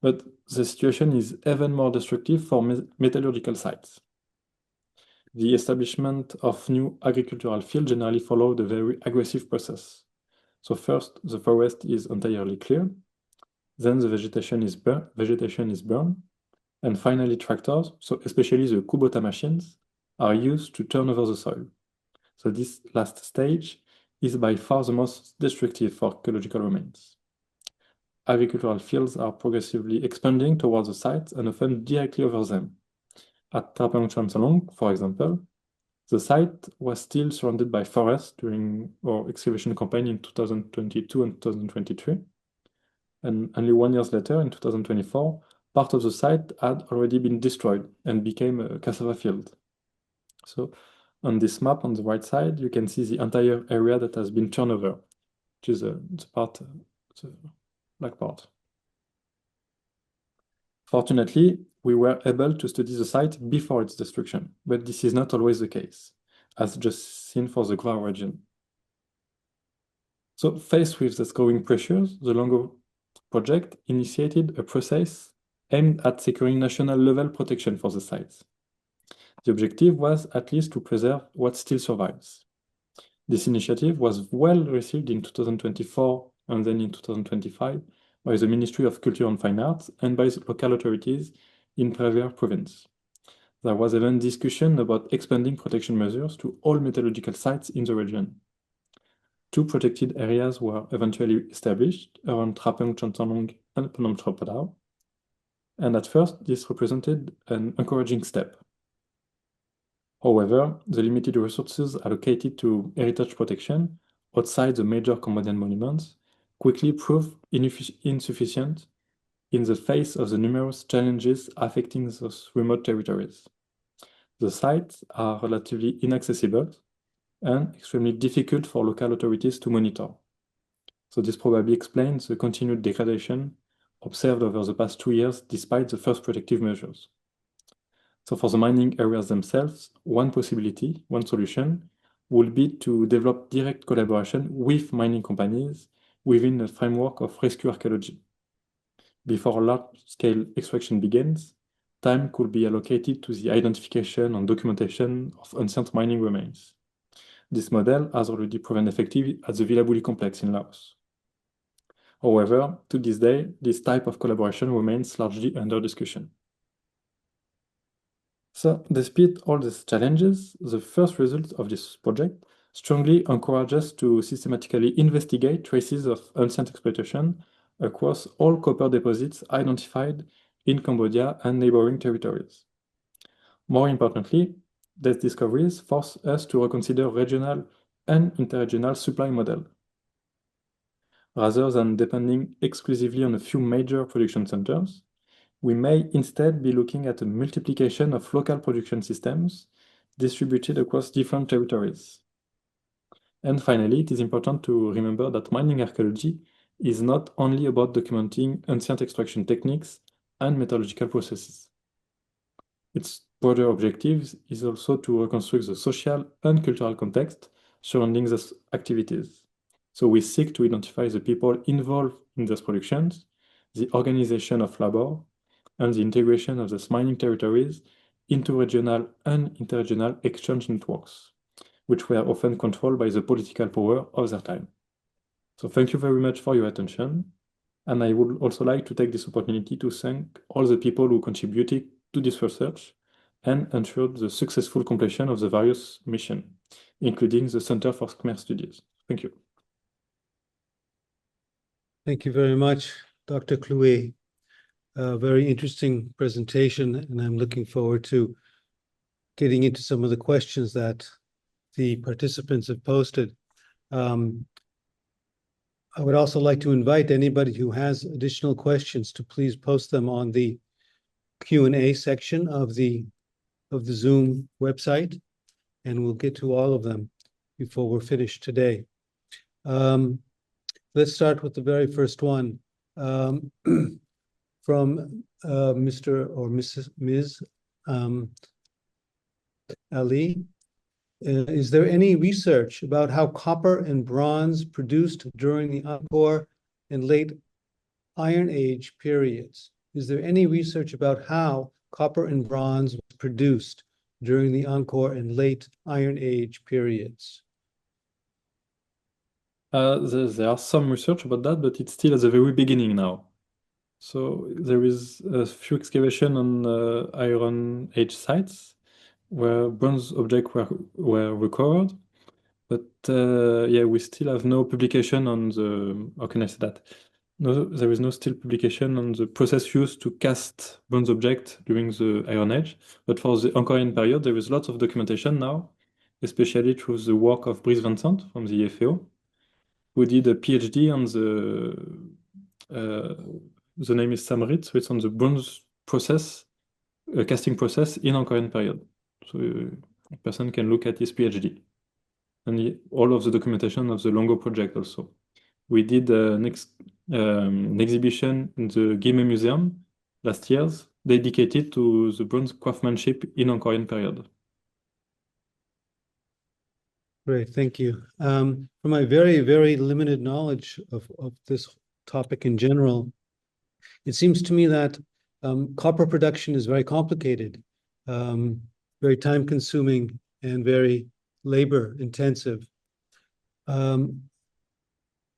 But the situation is even more destructive for metallurgical sites. The establishment of new agricultural fields generally followed a very aggressive process. So first, the forest is entirely cleared, then the vegetation is burned, and finally tractors, so especially the Kubota machines, are used to turn over the soil. So this last stage is by far the most destructive for archaeological remains. Agricultural fields are progressively expanding towards the sites and often directly over them. At Trapang Champsalong, for example, the site was still surrounded by forests during our excavation campaign in 2022 and 2023. And only 1 year later, in 2024, part of the site had already been destroyed and became a cassava field. So on this map on the right side, you can see the entire area that has been turned over, which is the black part. Fortunately, we were able to study the site before its destruction, but this is not always the case, as just seen for the Khvav region. So faced with the growing pressures, the Longo project initiated a process aimed at securing national level protection for the sites. The objective was at least to preserve what still survives. This initiative was well received in 2024 and then in 2025 by the Ministry of Culture and Fine Arts and by the local authorities in Preah Vihear Province. There was even discussion about expanding protection measures to all metallurgical sites in the region. 2 protected areas were eventually established around Trapang Champsalong and Phnom Padao, and at first this represented an encouraging step. However, the limited resources allocated to heritage protection outside the major Cambodian monuments quickly proved insufficient in the face of the numerous challenges affecting those remote territories. The sites are relatively inaccessible and extremely difficult for local authorities to monitor. So this probably explains the continued degradation observed over the past 2 years despite the first protective measures. So for the mining areas themselves, one solution, would be to develop direct collaboration with mining companies within a framework of rescue archaeology. Before large-scale extraction begins, time could be allocated to the identification and documentation of ancient mining remains. This model has already proven effective at the Villa Buli complex in Laos. However, to this day, this type of collaboration remains largely under discussion. So, despite all these challenges, the first result of this project strongly encourages us to systematically investigate traces of ancient exploitation across all copper deposits identified in Cambodia and neighboring territories. More importantly, these discoveries force us to reconsider regional and interregional supply model. Rather than depending exclusively on a few major production centers, we may instead be looking at a multiplication of local production systems distributed across different territories. And finally, it is important to remember that mining archaeology is not only about documenting ancient extraction techniques and metallurgical processes. Its broader objective is also to reconstruct the social and cultural context surrounding these activities. So we seek to identify the people involved in those productions, the organization of labor, and the integration of these mining territories into regional and interregional exchange networks, which were often controlled by the political power of their time. So thank you very much for your attention. And I would also like to take this opportunity to thank all the people who contributed to this research and ensured the successful completion of the various missions, including the Center for Khmer Studies. Thank you. Thank you very much, Dr. 𝐀𝐿𝐻. A very interesting presentation, and I'm looking forward to getting into some of the questions that the participants have posted. I would also like to invite anybody who has additional questions to please post them on the Q&A section of the Zoom website, and we'll get to all of them before we're finished today. Let's start with the very first one. From Mr. or Ms. Ali. Is there any research about how copper and bronze produced during the Angkor and late Iron Age periods? Is there any research about how copper and bronze was produced during the Angkor and late Iron Age periods? There are some research about that, but it's still at the very beginning now. So there is a few excavation on Iron Age sites where bronze objects were recovered, but yeah, we still have no publication on the, how can I say that? No, there is no still publication on the process used to cast bronze object during the Iron Age. But for the Angkorian period, there is lots of documentation now, especially through the work of Brice Vincent from the FAO, who did a PhD on the name is Siem Reap, so it's on the bronze process, casting process in Angkorian period. So a person can look at his PhD and all of the documentation of the Longo project also. We did an exhibition in the 𝐀𝐻𝐬𝐭𝐫𝐚𝐜 Museum last year's dedicated to the bronze craftsmanship in Angkorian period. Great, thank you. From my very, very limited knowledge of this topic in general, it seems to me that copper production is very complicated, very time-consuming, and very labor-intensive. Could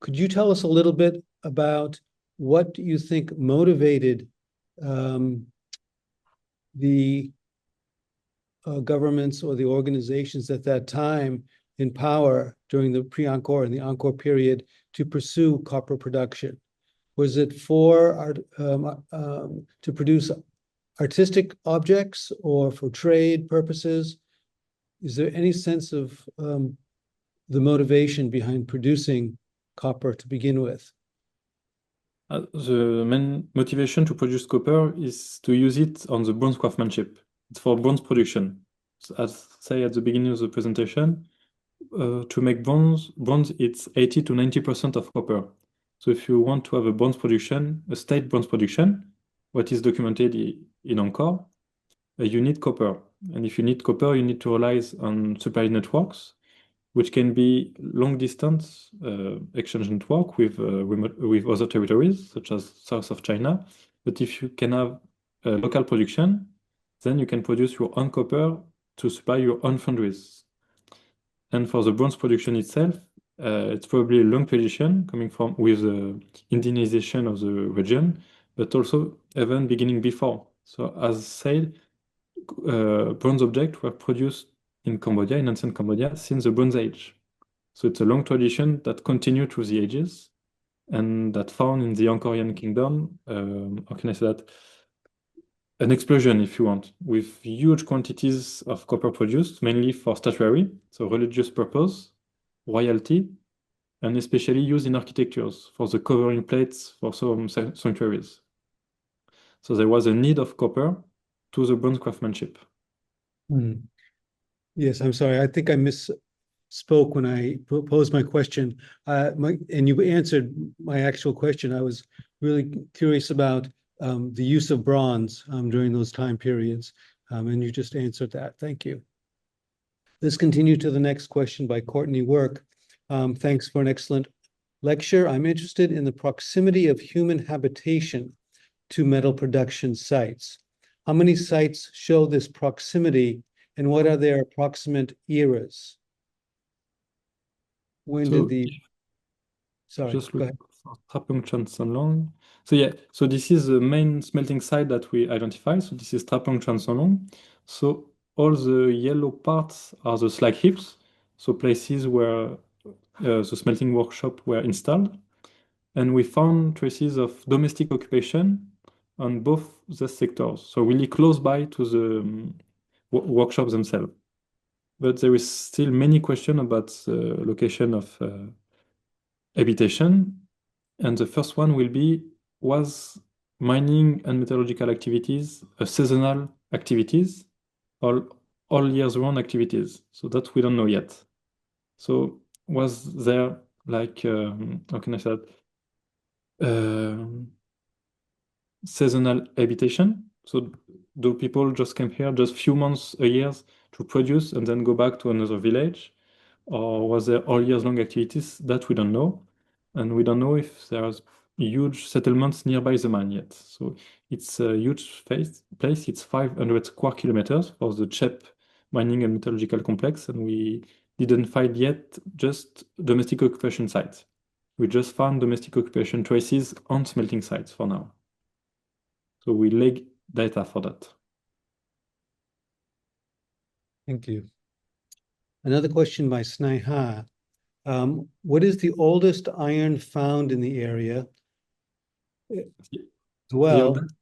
you tell us a little bit about what you think motivated the governments or the organizations at that time in power during the pre-Angkor and the Angkor period to pursue copper production? Was it for to produce artistic objects or for trade purposes? Is there any sense of the motivation behind producing copper to begin with? The main motivation to produce copper is to use it on the bronze craftsmanship. It's for bronze production. So as I say at the beginning of the presentation, to make bronze, it's 80 to 90% of copper. So if you want to have a bronze production, a state bronze production, what is documented in Angkor, you need copper. And if you need copper, you need to rely on supply networks, which can be long distance exchange network with other territories, such as south of China. But if you can have local production, then you can produce your own copper to supply your own foundries. And for the bronze production itself, it's probably a long tradition coming from with the Indianization of the region, but also even beginning before. So as said, bronze objects were produced in Cambodia, in ancient Cambodia, since the Bronze Age. So it's a long tradition that continued through the ages and that found in the Angkorian kingdom, how can I say that? An explosion, if you want, with huge quantities of copper produced, mainly for statuary, so religious purpose, royalty, and especially used in architectures for the covering plates for some sanctuaries. So there was a need of copper to the bronze craftsmanship. Yes, I'm sorry. I think I misspoke when I posed my question. And you answered my actual question. I was really curious about the use of bronze during those time periods, and you just answered that. Thank you. Let's continue to the next question by Courtney Work. Thanks for an excellent lecture. I'm interested in the proximity of human habitation to metal production sites. How many sites show this proximity, and what are their approximate eras? When did the... Sorry, just go ahead. Trapung Chansonlong. So yeah, so this is the main smelting site that we identify. So this is Trapung Chansonlong. So all the yellow parts are the slag heaps, so places where the smelting workshop were installed. And we found traces of domestic occupation on both the sectors, so really close by to the workshops themselves. But there is still many questions about the location of habitation. And the first one will be, was mining and metallurgical activities seasonal activities or all years round activities? So that we don't know yet. So was there like how can I say that? Um, Seasonal habitation. So do people just come here just few months a year to produce and then go back to another village? Or was there all years long activities? That we don't know. And we don't know if there's huge settlements nearby the mine yet. So it's a huge place. It's 500 square kilometers for the Chhaep mining and metallurgical complex. And we didn't find yet just domestic occupation sites. We just found domestic occupation traces on smelting sites for now. So we lack data for that. Thank you. Another question by Sneha. What is the oldest iron found in the area? The Well, oldest,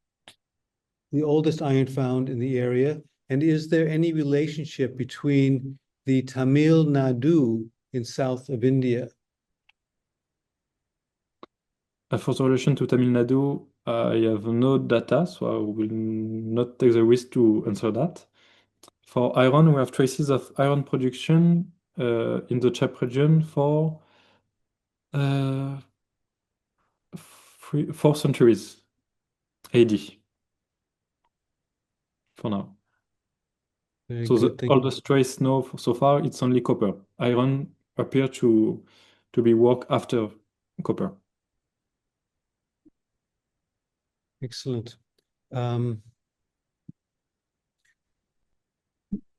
the oldest iron found in the area, and is there any relationship between the Tamil Nadu in south of India? for the relation to Tamil Nadu, I have no data, so I will not take the risk to answer that. For iron, we have traces of iron production in the Chhaep region for 4 centuries AD for now. Very So good. the oldest trace now so far, it's only copper. Iron appear to be worked after copper. Excellent.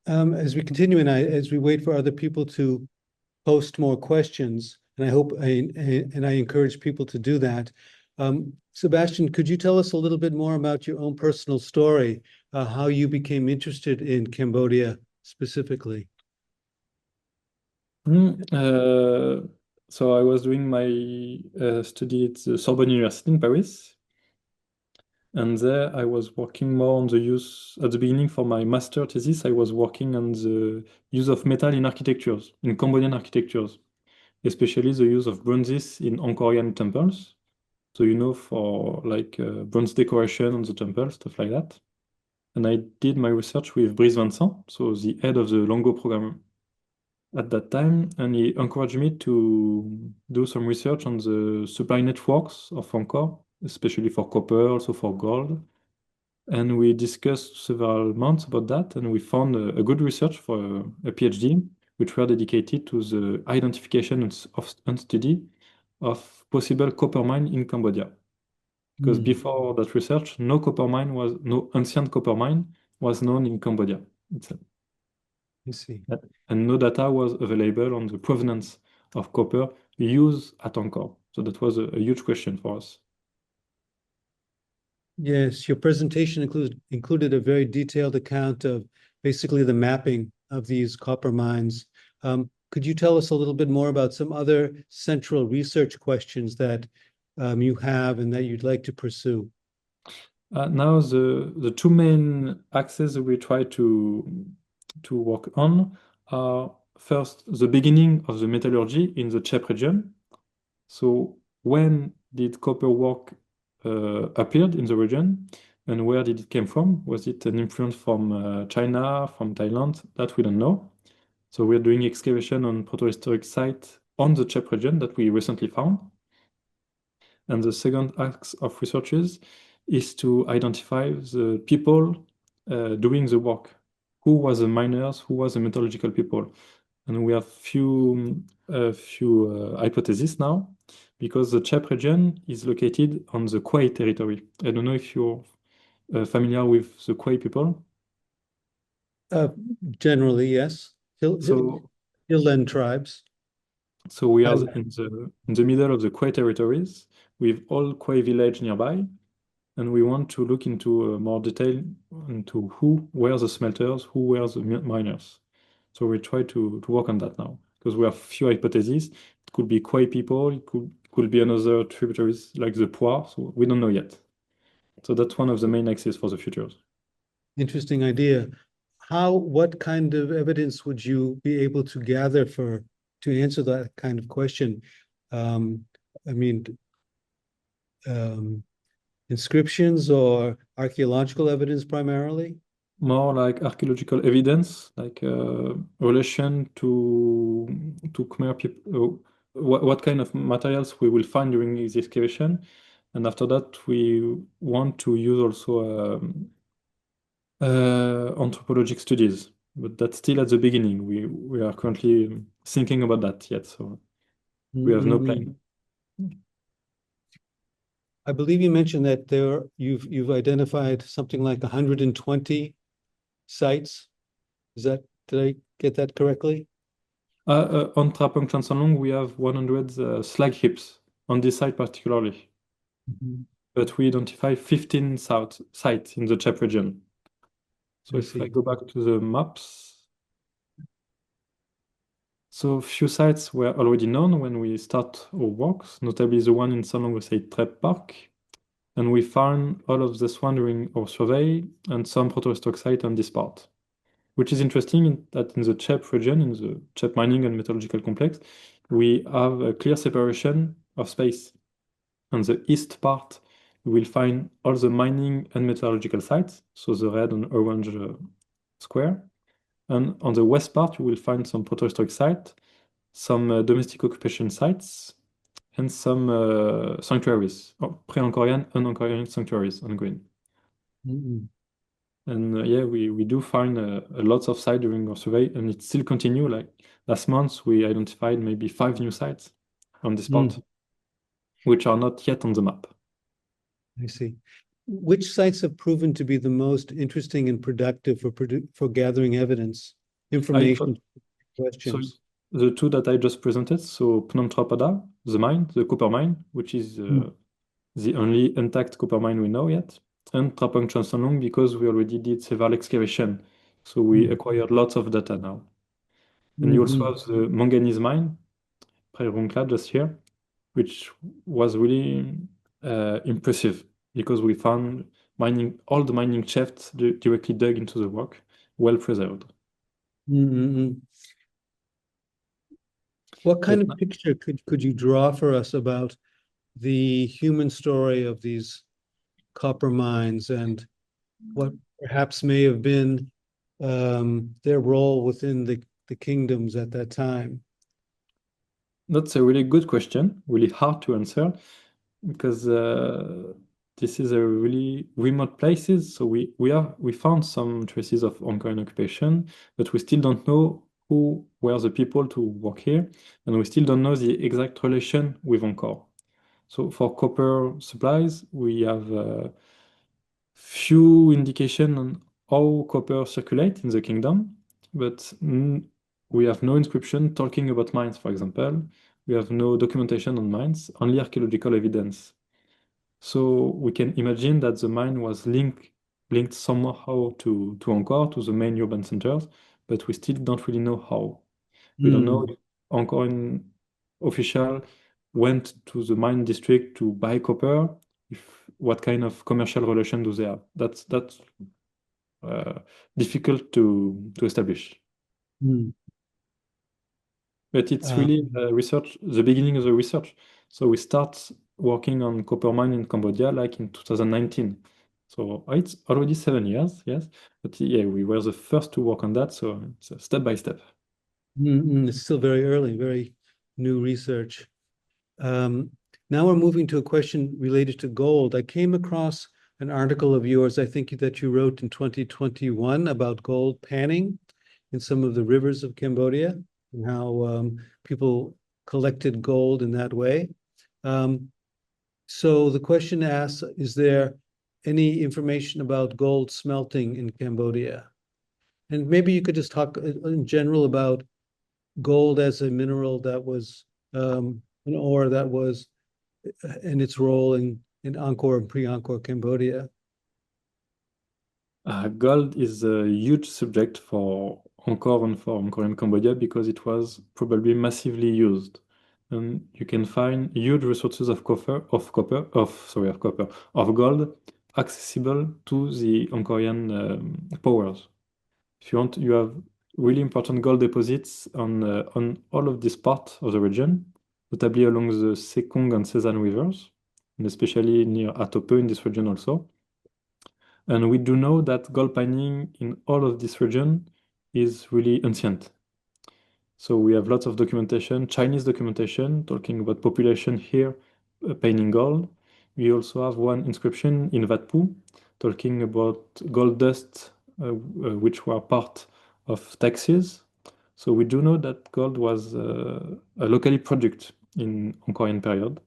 As we continue and as we wait for other people to post more questions, and I encourage people to do that. Sebastian, could you tell us a little bit more about your own personal story, how you became interested in Cambodia specifically? So I was doing my study at the Sorbonne University in Paris, and there I was working more on the use at the beginning for my master thesis. I was working on the use of metal in architectures, in Cambodian architectures, especially the use of bronzes in Angkorian temples. So for like bronze decoration on the temple, stuff like that. And I did my research with Brice Vincent, so the head of the Longo program at that time, and he encouraged me to do some research on the supply networks of Angkor, especially for copper, also for gold. And we discussed several months about that, and we found a good research for a PhD, which were dedicated to the identification and study of possible copper mine in Cambodia. Because before that research, no ancient copper mine was known in Cambodia itself. I see. And no data was available on the provenance of copper used at Angkor. So that was a huge question for us. Yes, your presentation included a very detailed account of basically the mapping of these copper mines. Could you tell us a little bit more about some other central research questions that you have and that you'd like to pursue? Now the two main axes we try to work on are first the beginning of the metallurgy in the Chhaep region. So when did copper work appeared in the region, and where did it came from? Was it an influence from China, from Thailand? That we don't know. So we're doing excavation on protohistoric site on the Chhaep region that we recently found. And the second axe of researchers is to identify the people doing the work. Who was the miners? Who was the metallurgical people? And we have few hypotheses now, because the Chhaep region is located on the Khwae territory. I don't know if you're familiar with the Khwae people. Generally, yes. So, Hill tribes. so we are in the middle of the Khwae territories with all Khwae village nearby, and we want to look into more detail into who were the smelters, who were the miners. So we try to work on that now, because we have few hypotheses. It could be Khwae people, it could be another tributaries like the Preah, so we don't know yet. So that's one of the main axes for the futures. Interesting idea. What kind of evidence would you be able to gather to answer that kind of question? I mean, inscriptions or archaeological evidence primarily? More like archaeological evidence, like relation to Khmer people, what kind of materials we will find during the excavation. And after that, we want to use also anthropologic studies, but that's still at the beginning. We are currently thinking about that yet, so we have no Mm-mm. plan. I believe you mentioned that you've identified something like 120 sites. Did I get that correctly? On Trapong Chansanlong, we have 100 slag heaps on this site particularly, Mhm. but we identify 15 sites in the Chhaep region. So I if I see. go back to the maps, so few sites were already known when we start our works, notably the one in Sanlong State Trap Park. And we found all of this one during our survey and some protohistoric sites on this part. Which is interesting that in the Chhaep region, in the Chhaep mining and metallurgical complex, we have a clear separation of space. On the east part, you will find all the mining and metallurgical sites, so the red and orange square. And on the west part, you will find some protohistoric sites, some domestic occupation sites, and some sanctuaries, pre-Angkorian and Angkorian sanctuaries on green. Mm-mm. And yeah, we do find a lots of sites during our survey, and it still continue. Like last month, we identified maybe 5 new sites on this part, Mm, which are not yet on the map. I see. Which sites have proven to be the most interesting and productive for gathering evidence, I information, So questions? the two that I just presented, so Phnom Trapada, the mine, the copper mine, which is Mm, the only intact copper mine we know yet, and Trapong Chansonlong because we already did several excavation, so we mm, acquired lots of data now. And you also mhm, have the manganese mine, Preah just here, which was really impressive because we found mining all the mining shafts directly dug into the rock, well preserved. mm, mm, mm. What kind But of picture could you draw for us about the human story of these copper mines and what perhaps may have been their role within the kingdoms at that time? that's a really good question, really hard to answer because this is a really remote places. So we found some traces of Angkorian occupation, but we still don't know who were the people to work here, and we still don't know the exact relation with Angkor. So for copper supplies, we have few indication on how copper circulate in the kingdom, but we have no inscription talking about mines, for example. We have no documentation on mines, only archaeological evidence. So we can imagine that the mine was linked somehow to Angkor, to the main urban centers, but we still don't really know how. We don't know Mm, if Angkorian official went to the mine district to buy copper, if what kind of commercial relation do they have. That's uh, difficult to establish. mm. But it's Uh, really research, the beginning of the research. So we start working on copper mine in Cambodia like in 2019. So it's already 7 years, yes. But yeah, we were the first to work on that. So it's step by step. it's still very early, very new research. Um, Now we're moving to a question related to gold. I came across an article of yours, I think that you wrote in 2021 about gold panning in some of the rivers of Cambodia and how people collected gold in that way. Um, so the question asks, is there any information about gold smelting in Cambodia? And maybe you could just talk in general about gold as a mineral that was an ore that was and its role in Angkor and pre-Angkor Cambodia. Gold is a huge subject for Angkor and for Angkorian Cambodia because it was probably massively used. And you can find huge resources of gold accessible to the Angkorian powers. If you want, you have really important gold deposits on all of this part of the region, notably along the Sekong and Sezan rivers, and especially near Atope in this region also. And we do know that gold mining in all of this region is really ancient. So we have lots of documentation, Chinese documentation, talking about population here, painting gold. We also have one inscription in Vat Phou, talking about gold dust, which were part of taxes. So we do know that gold was a locally produced in Angkorian period.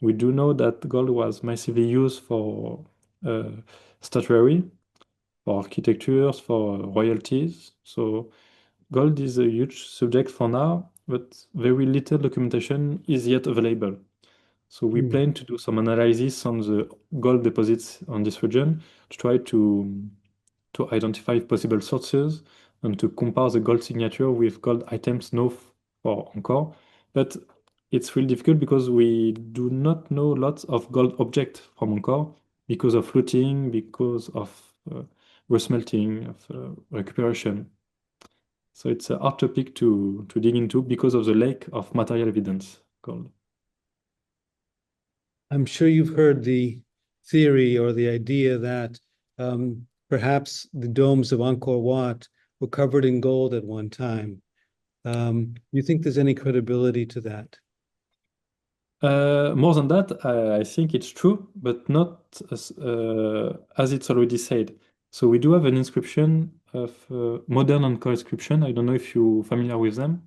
We do know that gold was massively used for uh, statuary, for architectures, for royalties. So gold is a huge subject for now, but very little documentation is yet available. So we Mm. plan to do some analysis on the gold deposits on this region to try to identify possible sources and to compare the gold signature with gold items known for Angkor. But it's really difficult because we do not know lots of gold objects from Angkor because of looting, because of resmelting, of recuperation. So it's a hard topic to dig into because of the lack of material evidence gold. I'm sure you've heard the theory or the idea that perhaps the domes of Angkor Wat were covered in gold at one time. Do you think there's any credibility to that? More than that, I think it's true, but not as it's already said. So we do have an inscription of modern Angkor inscription. I don't know if you're familiar with them,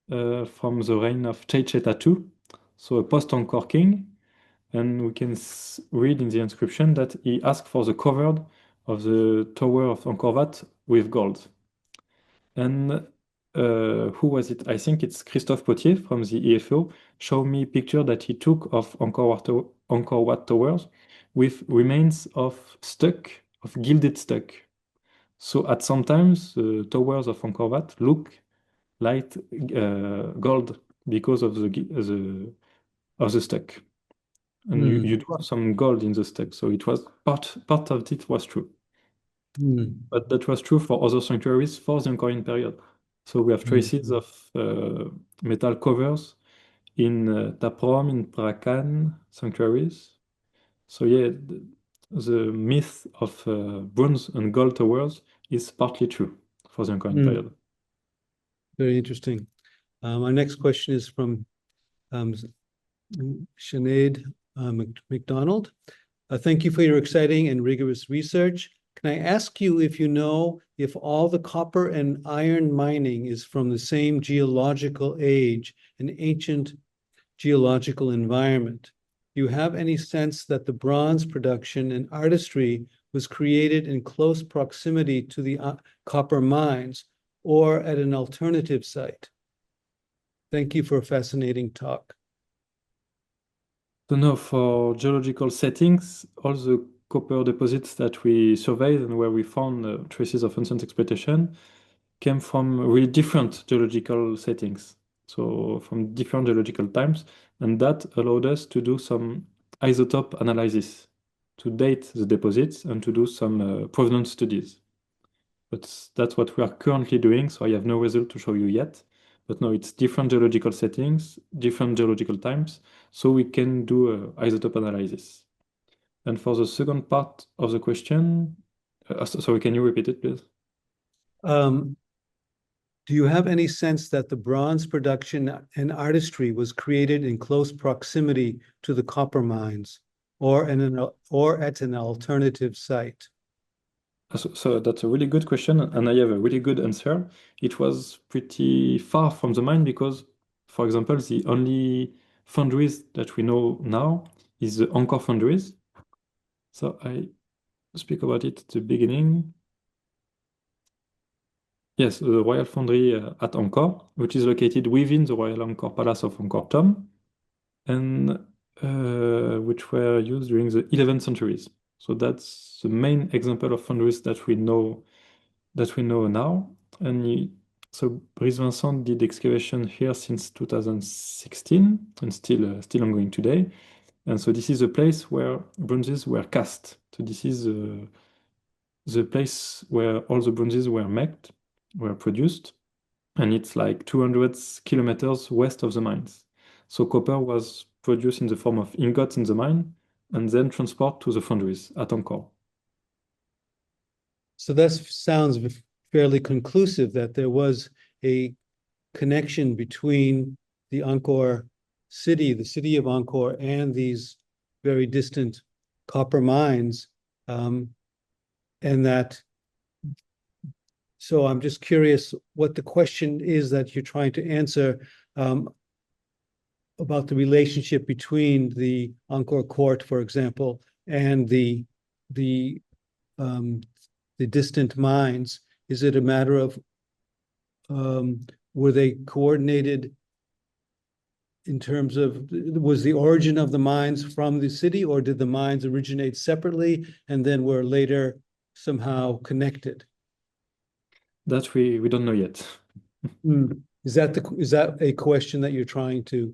from the reign of 𝐀𝐻𝐿 II, so a post-Angkor king. And we can read in the inscription that he asked for the cover of the tower of Angkor Wat with gold. And who was it? I think it's Christophe Potier from the EFO showed me picture that he took of Angkor Wat towers with remains of stuck, of gilded stuck. So at sometimes the towers of Angkor Wat look like gold because of the stuck. And you do have some gold in the stuck, so it was part of it was true. Mm. But that was true for other sanctuaries for the Angkorian period. So we have traces of metal covers in Taprom, in Prakan sanctuaries. So yeah, the myth of bronze and gold towers is partly true for the Angkorian Mm. period. Very interesting. Our next question is from um, Sinead McDonald. Thank you for your exciting and rigorous research. Can I ask you if you know if all the copper and iron mining is from the same geological age and ancient geological environment? Do you have any sense that the bronze production and artistry was created in close proximity to the copper mines or at an alternative site? Thank you for a fascinating talk. So now for geological settings, all the copper deposits that we surveyed and where we found traces of ancient exploitation came from really different geological settings. So from different geological times, and that allowed us to do some isotope analysis to date the deposits and to do some provenance studies. But that's what we are currently doing, so I have no result to show you yet. But no, it's different geological settings, different geological times, so we can do isotope analysis. And for the second part of the question, sorry, can you repeat it, please? Um, do you have any sense that the bronze production and artistry was created in close proximity to the copper mines or at an alternative site? So that's a really good question, and I have a really good answer. It was pretty far from the mine because, for example, the only foundries that we know now is the Angkor foundries. So I speak about it at the beginning. Yes, the Royal Foundry at Angkor, which is located within the Royal Angkor Palace of Angkor Thom, and which were used during the 11th centuries. So that's the main example of foundries that we know now. And so Brice Vincent did excavation here since 2016 and still ongoing today. And so this is a place where bronzes were cast. So this is the place where all the bronzes were produced, and it's like 200 kilometers west of the mines. So copper was produced in the form of ingots in the mine and then transported to the foundries at Angkor. So that sounds fairly conclusive that there was a connection between the city of Angkor, and these very distant copper mines, and that. So I'm just curious what the question is that you're trying to answer, about the relationship between the Angkor court, for example, and the um, the distant mines. Is it a matter of, were they coordinated in terms of, was the origin of the mines from the city, or did the mines originate separately and then were later somehow connected? That we don't know yet. Is that a question that you're trying to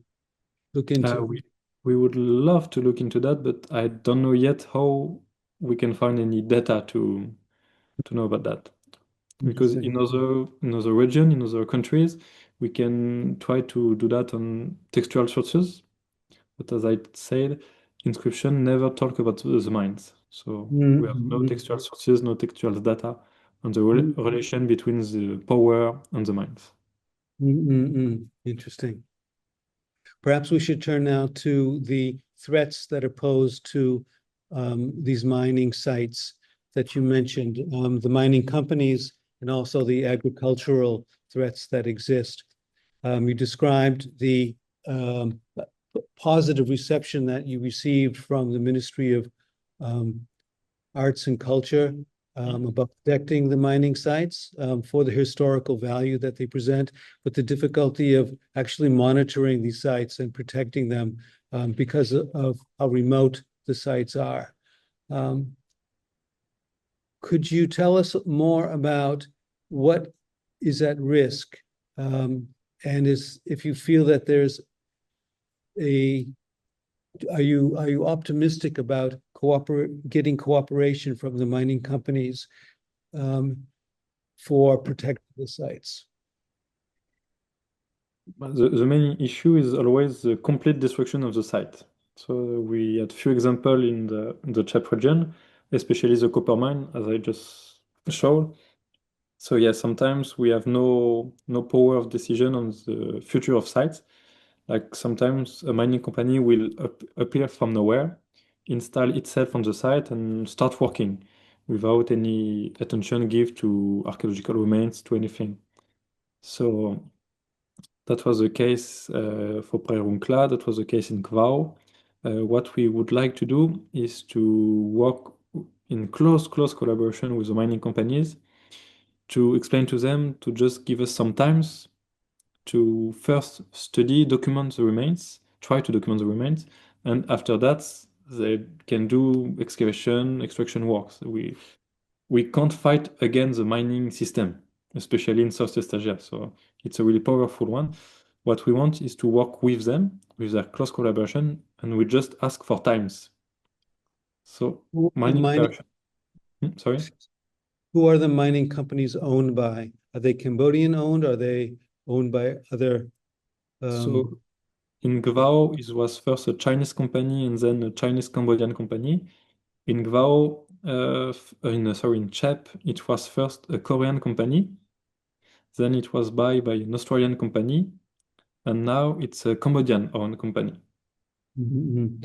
look into? We would love to look into that, but I don't know yet how we can find any data to know about that. Because Interesting. in other region, in other countries, we can try to do that on textual sources. But as I said, inscription never talk about the mines. So we have no textual sources, no textual data on the relation between the power and the mines. Interesting. Perhaps we should turn now to the threats that are posed to these mining sites that you mentioned, the mining companies, and also the agricultural threats that exist. You described the positive reception that you received from the Ministry of Arts and Culture about protecting the mining sites for the historical value that they present, but the difficulty of actually monitoring these sites and protecting them because of how remote the sites are. Could you tell us more about what is at risk, and if you feel that there's are you optimistic about getting cooperation from the mining companies for protecting the sites? The main issue is always the complete destruction of the site. So we had few examples in the Chhaep region, especially the copper mine, as I just showed. So yeah, sometimes we have no power of decision on the future of sites. Like sometimes a mining company will appear from nowhere, install itself on the site and start working without any attention given to archaeological remains, to anything. So that was the case for Preah Vihear, that was the case in Khvav. What we would like to do is to work in close collaboration with the mining companies to explain to them to just give us some times to first study, document the remains, try to document the remains, and after that they can do excavation, extraction works. We can't fight against the mining system, especially in Southeast Asia. So it's a really powerful one. What we want is to work with them, with their close collaboration, and we just ask for times. So mining operation. Sorry? Who are the mining companies owned by? Are they Cambodian owned? Are they owned by other? So in Khvav, it was first a Chinese company and then a Chinese Cambodian company. In Khvav, in Chhaep, it was first a Korean company, then it was by an Australian company, and now it's a Cambodian-owned company.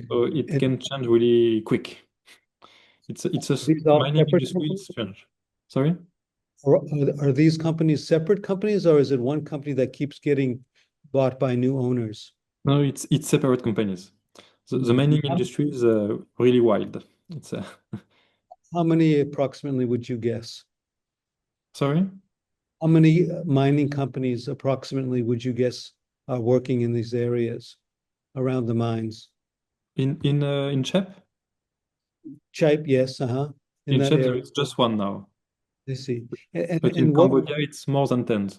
So it can change really quick. It's These all mining separate industry companies? is strange. Sorry? Are these companies separate companies, or is it one company that keeps getting bought by new owners? No, it's separate companies. The mining industry is really wild. It's How many approximately would you guess? sorry? How many mining companies approximately would you guess are working in these areas around the mines? In Chhaep? Chhaep, yes, in In that Chhaep, there area. is just one now. I see. But in And what, Cambodia, it's more than 10.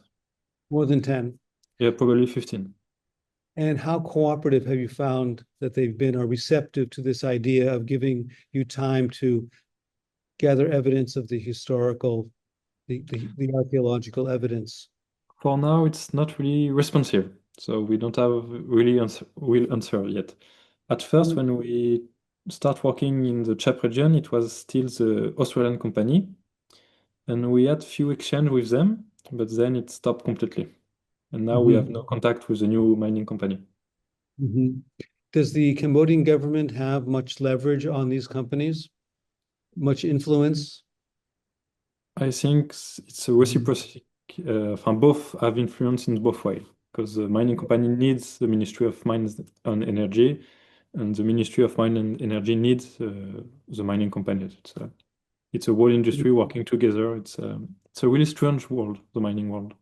more than 10? Yeah, probably 15. And how cooperative have you found that they've been, or receptive to this idea of giving you time to gather evidence of the historical, the archaeological evidence? For now, it's not really responsive, so we don't have really real answer yet. At first, when we start working in the Chhaep region, it was still the Australian company, and we had few exchange with them, but then it stopped completely. And now we have no contact with the new mining company. Does the Cambodian government have much leverage on these companies? Much influence? I think it's a reciprocity. Both have influence in both ways, because the mining company needs the Ministry of Mines and Energy, and the Ministry of Mines and Energy needs the mining companies. It's a whole industry working together. It's a really strange world, the mining world.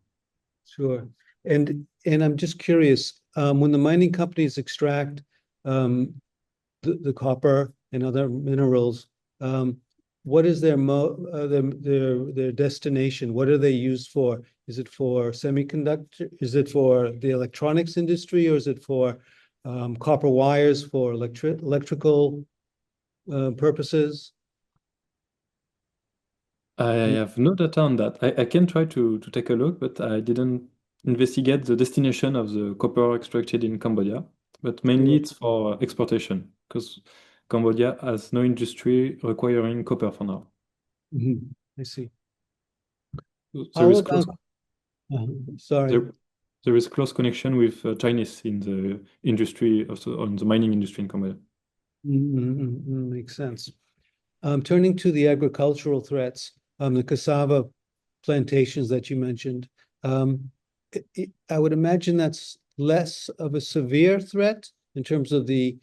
Sure. And I'm just curious, when the mining companies extract the copper and other minerals, what is their destination? What are they used for? Is it for semiconductor? Is it for the electronics industry, or is it for copper wires for electrical purposes? I have no data on that. I can try to take a look, but I didn't investigate the destination of the copper extracted in Cambodia. But mainly Sure. it's for exportation, because Cambodia has no industry requiring copper for now. I see. There How is close, about, sorry. there is close connection with Chinese in the industry on the mining industry in Cambodia. Makes sense. Turning to the agricultural threats, the cassava plantations that you mentioned, I would imagine that's less of a severe threat in terms of the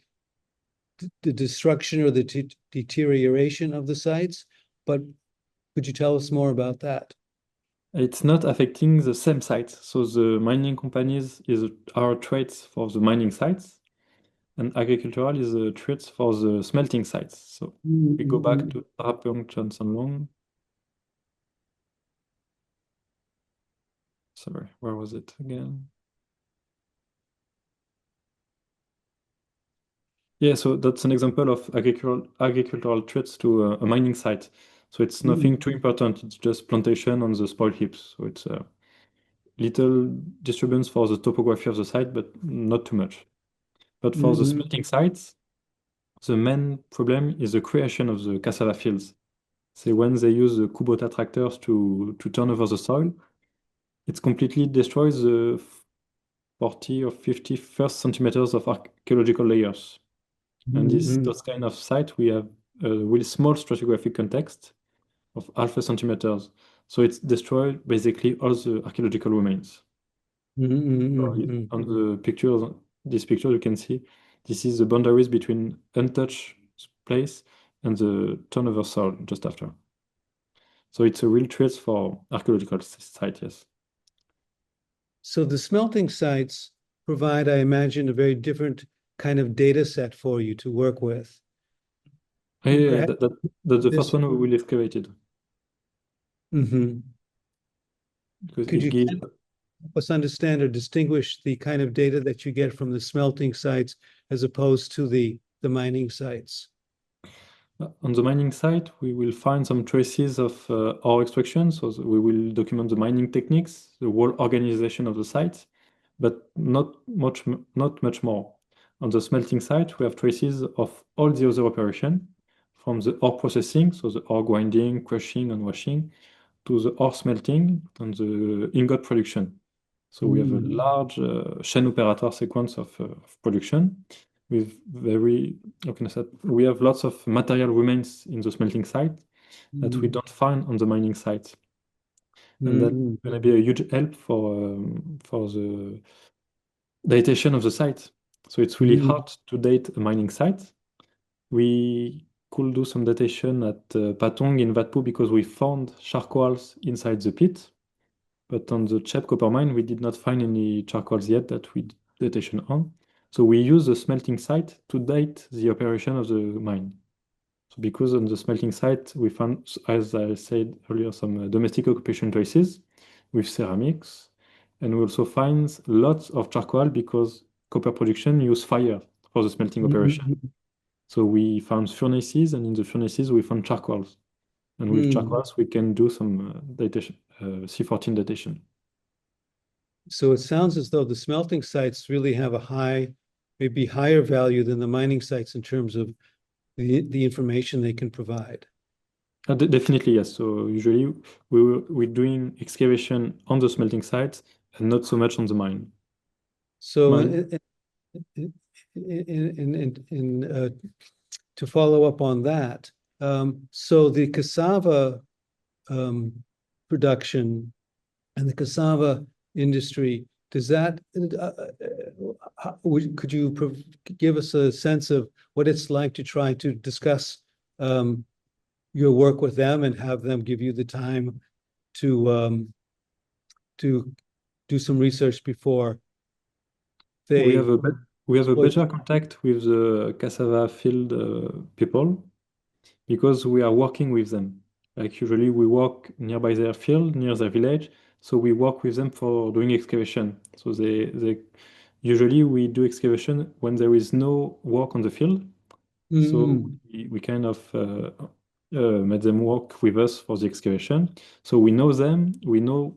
destruction or the deterioration of the sites. But could you tell us more about that? It's not affecting the same sites. So the mining companies are threats for the mining sites, and agricultural is a threat for the smelting sites. So we go back to Rapung Johnson Long. Sorry, where was it again? Yeah, so that's an example of agricultural threats to a mining site. So it's nothing too important. It's just plantation on the spoil heaps. So it's a little disturbance for the topography of the site, but not too much. But for the smelting sites, the main problem is the creation of the cassava fields. So when they use the Kubota tractors to turn over the soil, it completely destroys the 40 or 50 first centimeters of archaeological layers. And those kind of sites, we have a really small stratigraphic context of half a centimeters. So it's destroyed basically all the archaeological remains. On the pictures, this picture, you can see this is the boundaries between untouched place and the turnover soil just after. So it's a real threat for archaeological site, yes. So the smelting sites provide, I imagine, a very different kind of data set for you to work with. Yeah, that's the This, first one we will excavated. Because could it you gives help us understand or distinguish the kind of data that you get from the smelting sites as opposed to the mining sites? on the mining site, we will find some traces of ore extraction. So we will document the mining techniques, the whole organization of the site, but not much more. On the smelting site, we have traces of all the other operation, from the ore processing, so the ore grinding, crushing, and washing, to the ore smelting and the ingot production. So we have a large chain operator sequence of production with how can I say, we have lots of material remains in the smelting site that we don't find on the mining site. And that's going to be a huge help for the datation of the site. So it's really hard to date a mining site. We could do some datation at Patong in Vat Phou because we found charcoals inside the pit. But on the Chhaep copper mine, we did not find any charcoals yet that we did datation on. So we use the smelting site to date the operation of the mine. So because on the smelting site, we found, as I said earlier, some domestic occupation traces with ceramics. And we also find lots of charcoal because copper production use fire for the smelting operation. So we found furnaces, and in the furnaces, we found charcoals. And with charcoals, we can do some datation, C14 datation. So it sounds as though the smelting sites really have maybe higher value than the mining sites in terms of the information they can provide. Definitely, yes. So usually we're doing excavation on the smelting sites and not so much on the mine. So Mine. to follow up on that, so the cassava production and the cassava industry, does that, could you give us a sense of what it's like to try to discuss your work with them and have them give you the time to do some research before We they have a exploit? better contact with the cassava field people because we are working with them. Like usually we work nearby their field, near their village, so we work with them for doing excavation. So they usually we do excavation when there is no work on the field. So Mm, we kind of made them work with us for the excavation. So we know them, we know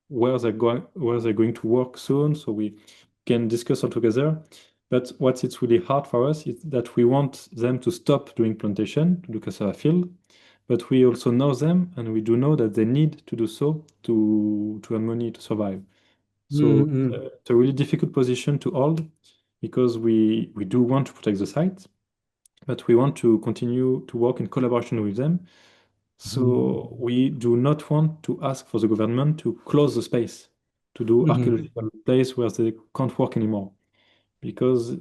where they're going to work soon, so we can discuss all together. But what it's really hard for us is that we want them to stop doing plantation, to do cassava field, but we also know them and we do know that they need to do so to earn money to survive. So mm, it's a really difficult position to hold because we do want to protect the site, but we want to continue to work in collaboration with them. So we do not want to ask for the government to close the space to do mm, archaeological place where they can't work anymore because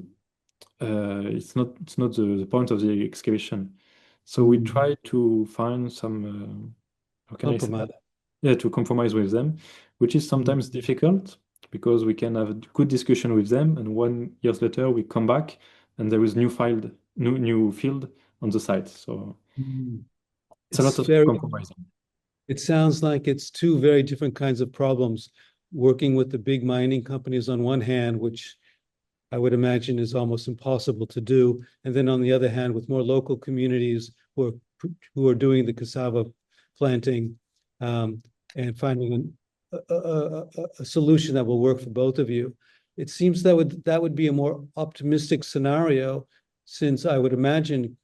it's not the point of the excavation. So we mm. try to find some how can I say Compromise. that? Yeah, to compromise with them, which is Mm, sometimes difficult because we can have a good discussion with them, and 1 year later we come back and there is new field on the site. So mm. it's a lot It's of very, compromising. it sounds like it's two very different kinds of problems. Working with the big mining companies on one hand, which I would imagine is almost impossible to do. And then on the other hand, with more local communities who are doing the cassava planting, and finding a solution that will work for both of you. It seems that would be a more optimistic scenario, since I would imagine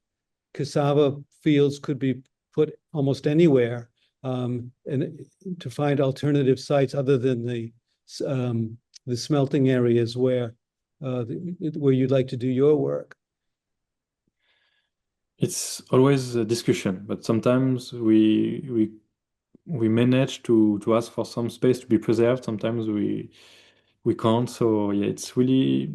cassava fields could be put almost anywhere, and to find alternative sites other than the smelting areas where you'd like to do your work. It's always a discussion, but sometimes we manage to ask for some space to be preserved. Sometimes we can't. So yeah, it's really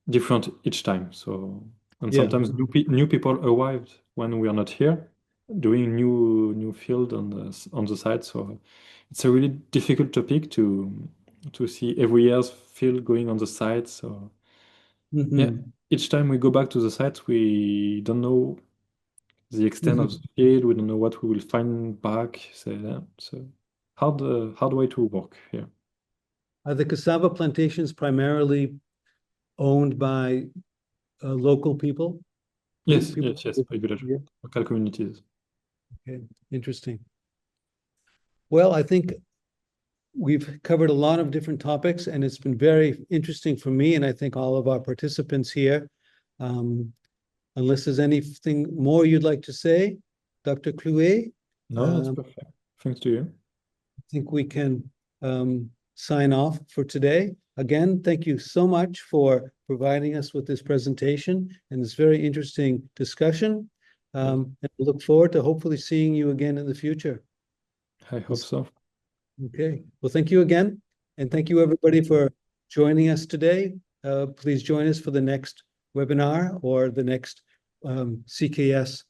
different each time. So and Yeah. sometimes new people arrived when we are not here, doing new field on the site. So it's a really difficult topic to see every year's field going on the site. So yeah, Mhm. each time we go back to the site, we don't know the extent of Mhm. the field. We don't know what we will find back. So yeah, so hard way to work here. Are the cassava plantations primarily owned by local people? Yes, People. yes, yes, by village, Yeah. local communities. Okay. Interesting. Well, I think we've covered a lot of different topics, and it's been very interesting for me, and I think all of our participants here. Um, Unless there's anything more you'd like to say, Dr. Clouet, No, that's perfect. Thanks to you. I think we can sign off for today. Again, thank you so much for providing us with this presentation and this very interesting discussion. Yes, And we look forward to hopefully seeing you again in the future. I hope so. Okay, well, thank you again. And thank you, everybody, for joining us today. Please join us for the next webinar or the next CKS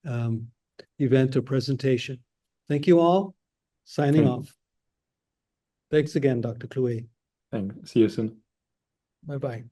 um, event or presentation. Thank you all. Signing Thank you. off. Thanks again, Dr. Clouet. Thanks. See you soon. Bye-bye.